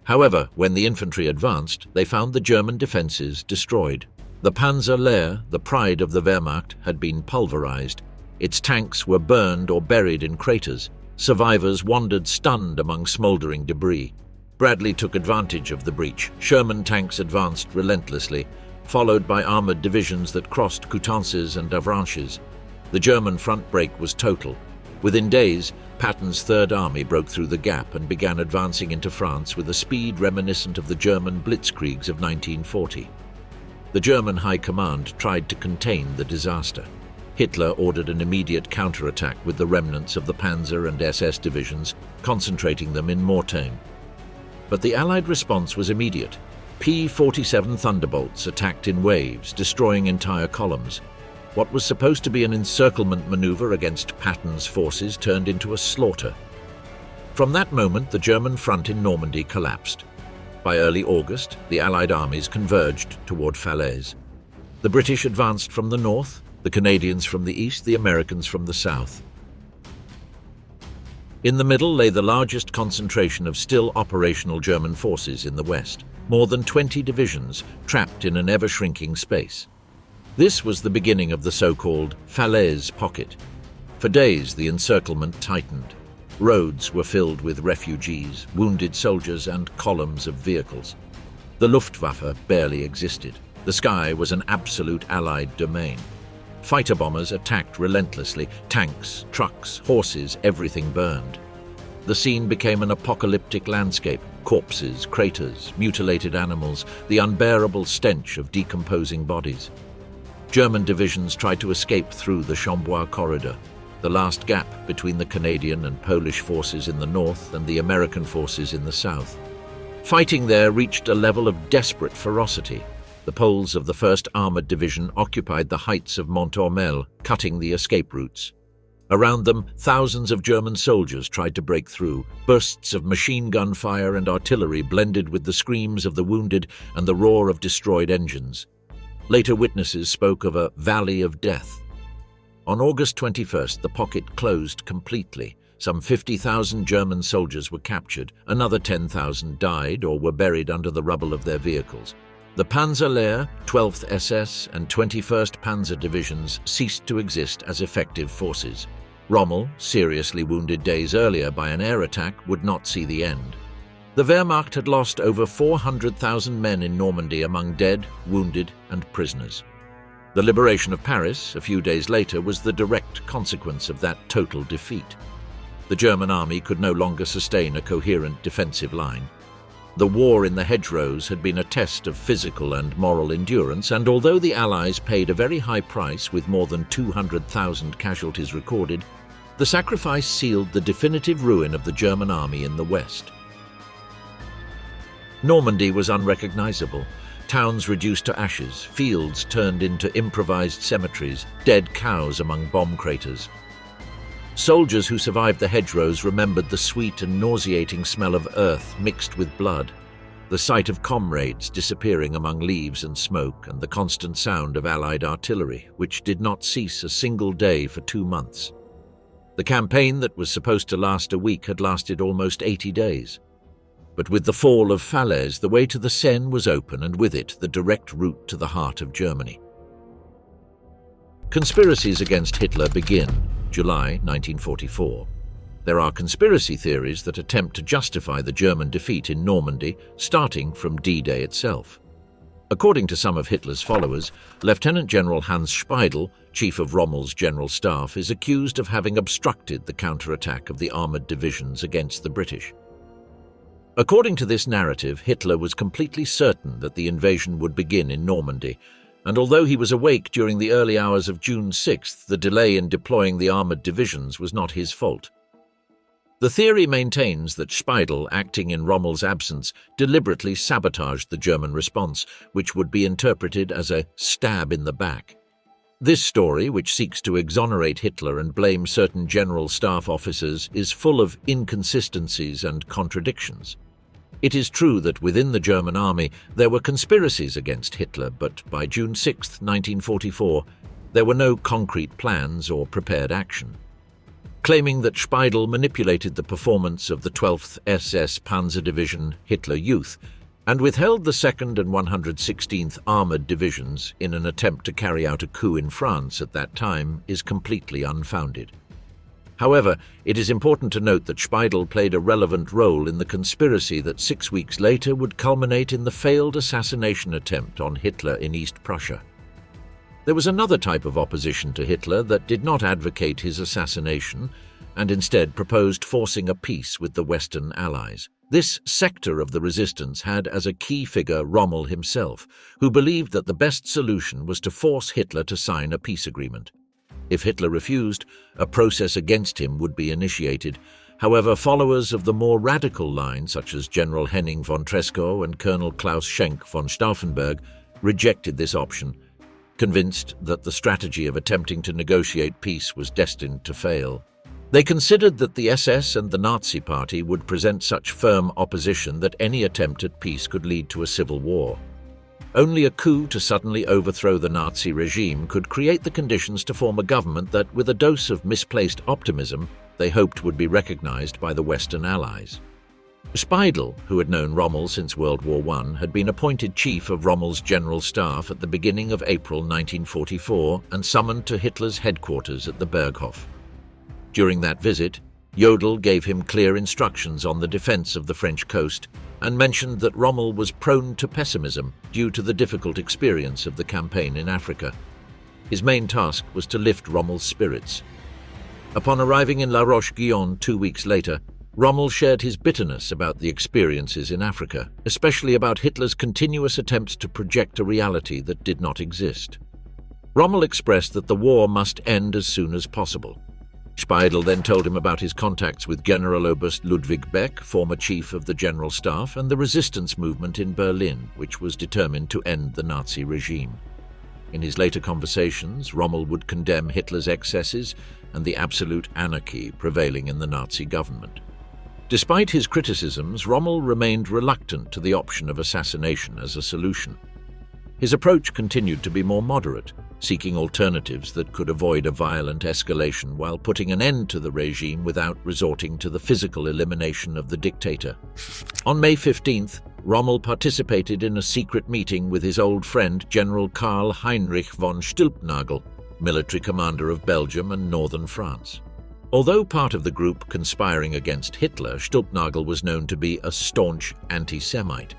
However, when the infantry advanced, they found the German defenses destroyed. The Panzer Lehr, the pride of the Wehrmacht, had been pulverized. Its tanks were burned or buried in craters. Survivors wandered stunned among smoldering debris. Bradley took advantage of the breach. Sherman tanks advanced relentlessly, followed by armored divisions that crossed Coutances and Avranches. The German front break was total. Within days, Patton's Third Army broke through the gap and began advancing into France with a speed reminiscent of the German blitzkriegs of 1940. The German High Command tried to contain the disaster. Hitler ordered an immediate counterattack with the remnants of the Panzer and SS divisions, concentrating them in Mortain. But the Allied response was immediate. P-47 Thunderbolts attacked in waves, destroying entire columns. What was supposed to be an encirclement maneuver against Patton's forces turned into a slaughter. From that moment, the German front in Normandy collapsed. By early August, the Allied armies converged toward Falaise. The British advanced from the north, the Canadians from the east, the Americans from the south. In the middle lay the largest concentration of still operational German forces in the west, more than 20 divisions trapped in an ever-shrinking space. This was the beginning of the so-called Falaise pocket. For days, the encirclement tightened. Roads were filled with refugees, wounded soldiers, and columns of vehicles. The Luftwaffe barely existed. The sky was an absolute Allied domain. Fighter bombers attacked relentlessly. Tanks, trucks, horses, everything burned. The scene became an apocalyptic landscape. Corpses, craters, mutilated animals, the unbearable stench of decomposing bodies. German divisions tried to escape through the Chambois corridor, the last gap between the Canadian and Polish forces in the north and the American forces in the south. Fighting there reached a level of desperate ferocity. The Poles of the 1st Armoured Division occupied the heights of Montormel, cutting the escape routes. Around them, thousands of German soldiers tried to break through. Bursts of machine gun fire and artillery blended with the screams of the wounded and the roar of destroyed engines. Later witnesses spoke of a valley of death. On August 21st, the pocket closed completely. Some 50,000 German soldiers were captured. Another 10,000 died or were buried under the rubble of their vehicles. The Panzer Lehr, 12th SS, and 21st Panzer Divisions ceased to exist as effective forces. Rommel, seriously wounded days earlier by an air attack, would not see the end. The Wehrmacht had lost over 400,000 men in Normandy among dead, wounded, and prisoners. The liberation of Paris, a few days later, was the direct consequence of that total defeat. The German army could no longer sustain a coherent defensive line. The war in the hedgerows had been a test of physical and moral endurance, and although the Allies paid a very high price with more than 200,000 casualties recorded, the sacrifice sealed the definitive ruin of the German army in the west. Normandy was unrecognizable. Towns reduced to ashes, fields turned into improvised cemeteries, dead cows among bomb craters. Soldiers who survived the hedgerows remembered the sweet and nauseating smell of earth mixed with blood, the sight of comrades disappearing among leaves and smoke, and the constant sound of Allied artillery, which did not cease a single day for 2 months. The campaign that was supposed to last a week had lasted almost 80 days. But with the fall of Falaise, the way to the Seine was open, and with it the direct route to the heart of Germany. Conspiracies against Hitler begin, July 1944. There are conspiracy theories that attempt to justify the German defeat in Normandy, starting from D-Day itself. According to some of Hitler's followers, Lieutenant General Hans Speidel, chief of Rommel's general staff, is accused of having obstructed the counterattack of the armoured divisions against the British. According to this narrative, Hitler was completely certain that the invasion would begin in Normandy, and although he was awake during the early hours of June 6th, the delay in deploying the armoured divisions was not his fault. The theory maintains that Speidel, acting in Rommel's absence, deliberately sabotaged the German response, which would be interpreted as a stab in the back. This story, which seeks to exonerate Hitler and blame certain general staff officers, is full of inconsistencies and contradictions. It is true that within the German army there were conspiracies against Hitler, but by June 6, 1944, there were no concrete plans or prepared action. Claiming that Speidel manipulated the performance of the 12th SS Panzer Division Hitler Youth and withheld the 2nd and 116th Armoured Divisions in an attempt to carry out a coup in France at that time is completely unfounded. However, it is important to note that Speidel played a relevant role in the conspiracy that 6 weeks later would culminate in the failed assassination attempt on Hitler in East Prussia. There was another type of opposition to Hitler that did not advocate his assassination and instead proposed forcing a peace with the Western Allies. This sector of the resistance had as a key figure Rommel himself, who believed that the best solution was to force Hitler to sign a peace agreement. If Hitler refused, a process against him would be initiated. However, followers of the more radical line, such as General Henning von Tresckow and Colonel Klaus Schenk von Stauffenberg, rejected this option, convinced that the strategy of attempting to negotiate peace was destined to fail. They considered that the SS and the Nazi Party would present such firm opposition that any attempt at peace could lead to a civil war. Only a coup to suddenly overthrow the Nazi regime could create the conditions to form a government that, with a dose of misplaced optimism, they hoped would be recognized by the Western Allies. Speidel, who had known Rommel since World War I, had been appointed chief of Rommel's general staff at the beginning of April 1944 and summoned to Hitler's headquarters at the Berghof. During that visit, Jodl gave him clear instructions on the defense of the French coast and mentioned that Rommel was prone to pessimism due to the difficult experience of the campaign in Africa. His main task was to lift Rommel's spirits. Upon arriving in La Roche-Guyon 2 weeks later, Rommel shared his bitterness about the experiences in Africa, especially about Hitler's continuous attempts to project a reality that did not exist. Rommel expressed that the war must end as soon as possible. Speidel then told him about his contacts with Generaloberst Ludwig Beck, former chief of the General Staff, and the resistance movement in Berlin, which was determined to end the Nazi regime. In his later conversations, Rommel would condemn Hitler's excesses and the absolute anarchy prevailing in the Nazi government. Despite his criticisms, Rommel remained reluctant to the option of assassination as a solution. His approach continued to be more moderate, seeking alternatives that could avoid a violent escalation while putting an end to the regime without resorting to the physical elimination of the dictator. On May 15th, Rommel participated in a secret meeting with his old friend General Karl Heinrich von Stülpnagel, military commander of Belgium and northern France. Although part of the group conspiring against Hitler, Stülpnagel was known to be a staunch anti-Semite.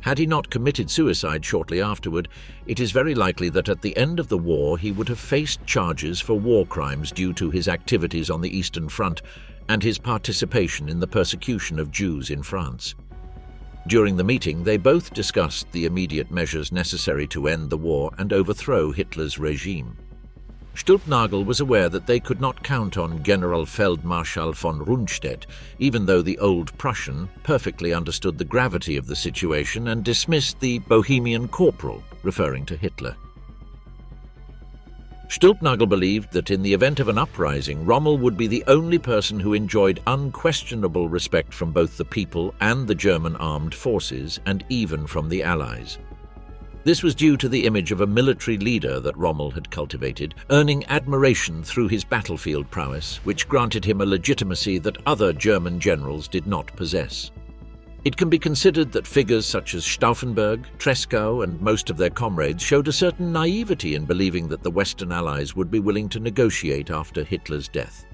Had he not committed suicide shortly afterward, it is very likely that at the end of the war he would have faced charges for war crimes due to his activities on the Eastern Front and his participation in the persecution of Jews in France. During the meeting, they both discussed the immediate measures necessary to end the war and overthrow Hitler's regime. Stülpnagel was aware that they could not count on Generalfeldmarschall von Rundstedt, even though the old Prussian perfectly understood the gravity of the situation and dismissed the Bohemian corporal, referring to Hitler. Stülpnagel believed that in the event of an uprising, Rommel would be the only person who enjoyed unquestionable respect from both the people and the German armed forces, and even from the Allies. This was due to the image of a military leader that Rommel had cultivated, earning admiration through his battlefield prowess, which granted him a legitimacy that other German generals did not possess. It can be considered that figures such as Stauffenberg, Tresckow, and most of their comrades showed a certain naivety in believing that the Western Allies would be willing to negotiate after Hitler's death.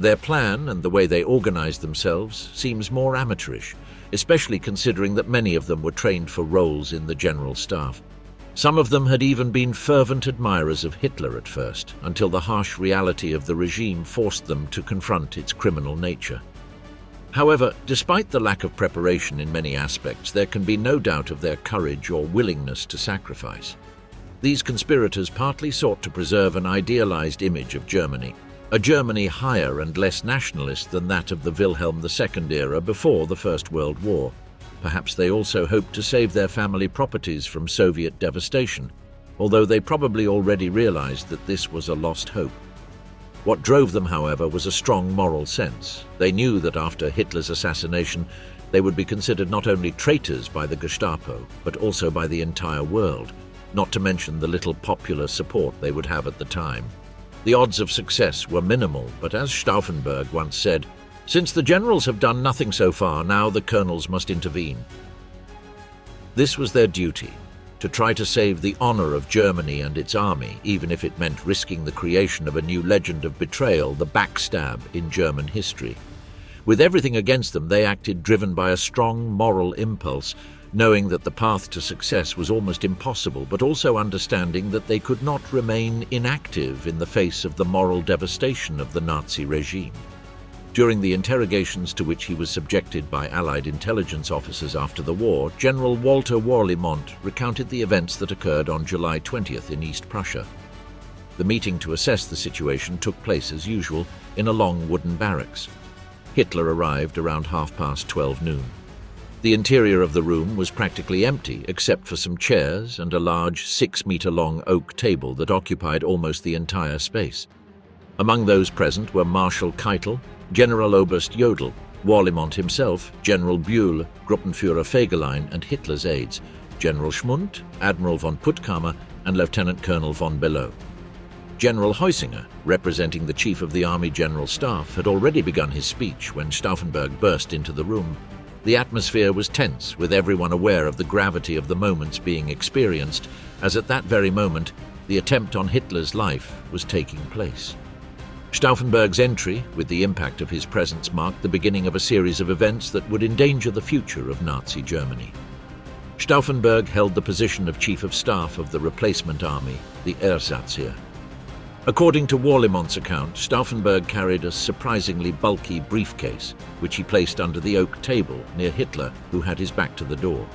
Their plan and the way they organized themselves seems more amateurish, especially considering that many of them were trained for roles in the general staff. Some of them had even been fervent admirers of Hitler at first, until the harsh reality of the regime forced them to confront its criminal nature. However, despite the lack of preparation in many aspects, there can be no doubt of their courage or willingness to sacrifice. These conspirators partly sought to preserve an idealized image of Germany, a Germany higher and less nationalist than that of the Wilhelm II era before the First World War. Perhaps they also hoped to save their family properties from Soviet devastation, although they probably already realized that this was a lost hope. What drove them, however, was a strong moral sense. They knew that after Hitler's assassination, they would be considered not only traitors by the Gestapo, but also by the entire world, not to mention the little popular support they would have at the time. The odds of success were minimal, but as Stauffenberg once said, "Since the generals have done nothing so far, now the colonels must intervene." This was their duty, to try to save the honor of Germany and its army, even if it meant risking the creation of a new legend of betrayal, the backstab, in German history. With everything against them, they acted driven by a strong moral impulse, knowing that the path to success was almost impossible, but also understanding that they could not remain inactive in the face of the moral devastation of the Nazi regime. During the interrogations to which he was subjected by Allied intelligence officers after the war, General Walter Warlimont recounted the events that occurred on July 20th in East Prussia. The meeting to assess the situation took place as usual in a long wooden barracks. Hitler arrived around 12:30 noon. The interior of the room was practically empty except for some chairs and a large 6-meter-long oak table that occupied almost the entire space. Among those present were Marshal Keitel, General Oberst Jodl, Warlimont himself, General Bühl, Gruppenführer Fegelein, and Hitler's aides, General Schmundt, Admiral von Puttkamer, and Lieutenant Colonel von Below. General Heusinger, representing the Chief of the Army General Staff, had already begun his speech when Stauffenberg burst into the room. The atmosphere was tense, with everyone aware of the gravity of the moments being experienced, as at that very moment, the attempt on Hitler's life was taking place. Stauffenberg's entry, with the impact of his presence, marked the beginning of a series of events that would endanger the future of Nazi Germany. Stauffenberg held the position of Chief of Staff of the replacement army, the Ersatzheer. According to Warlimont's account, Stauffenberg carried a surprisingly bulky briefcase, which he placed under the oak table near Hitler, who had his back to the door.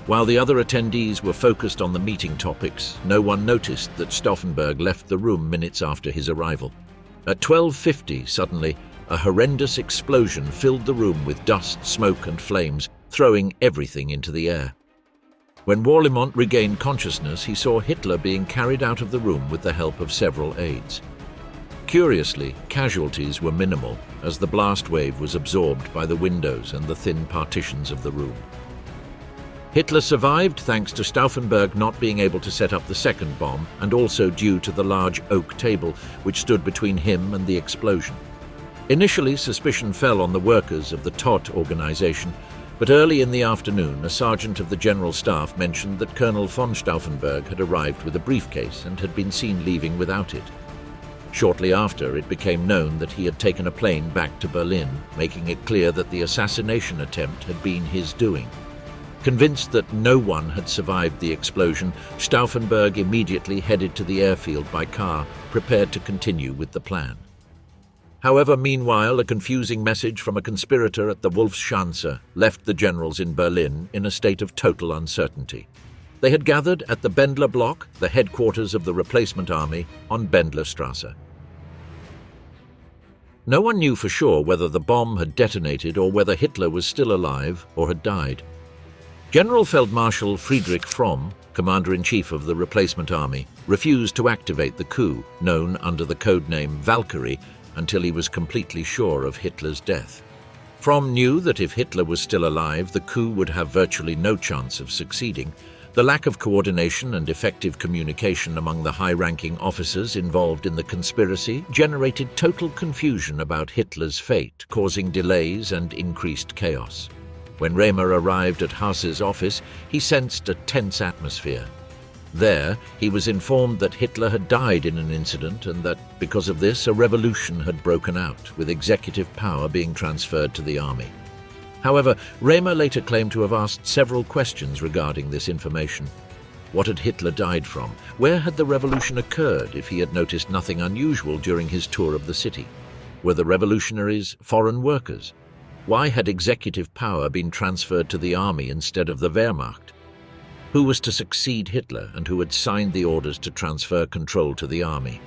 While the other attendees were focused on the meeting topics, no one noticed that Stauffenberg left the room minutes after his arrival. At 12:50, suddenly, a horrendous explosion filled the room with dust, smoke, and flames, throwing everything into the air. When Warlimont regained consciousness, he saw Hitler being carried out of the room with the help of several aides. Curiously, casualties were minimal, as the blast wave was absorbed by the windows and the thin partitions of the room. Hitler survived thanks to Stauffenberg not being able to set up the second bomb, and also due to the large oak table which stood between him and the explosion. Initially, suspicion fell on the workers of the Todt organization, but early in the afternoon, a sergeant of the General Staff mentioned that Colonel von Stauffenberg had arrived with a briefcase and had been seen leaving without it. Shortly after, it became known that he had taken a plane back to Berlin, making it clear that the assassination attempt had been his doing. Convinced that no one had survived the explosion, Stauffenberg immediately headed to the airfield by car, prepared to continue with the plan. However, meanwhile, a confusing message from a conspirator at the Wolfschanze left the generals in Berlin in a state of total uncertainty. They had gathered at the Bendler Block, the headquarters of the replacement army, on Bendlerstrasse. No one knew for sure whether the bomb had detonated or whether Hitler was still alive or had died. General Feldmarschall Friedrich Fromm, commander-in-chief of the replacement army, refused to activate the coup, known under the codename Valkyrie, until he was completely sure of Hitler's death. Fromm knew that if Hitler was still alive, the coup would have virtually no chance of succeeding. The lack of coordination and effective communication among the high-ranking officers involved in the conspiracy generated total confusion about Hitler's fate, causing delays and increased chaos. When Raymer arrived at Haas's office, he sensed a tense atmosphere. There, he was informed that Hitler had died in an incident and that, because of this, a revolution had broken out, with executive power being transferred to the army. However, Rommel later claimed to have asked several questions regarding this information. What had Hitler died from? Where had the revolution occurred if he had noticed nothing unusual during his tour of the city? Were the revolutionaries foreign workers? Why had executive power been transferred to the army instead of the Wehrmacht? Who was to succeed Hitler and who had signed the orders to transfer control to the army?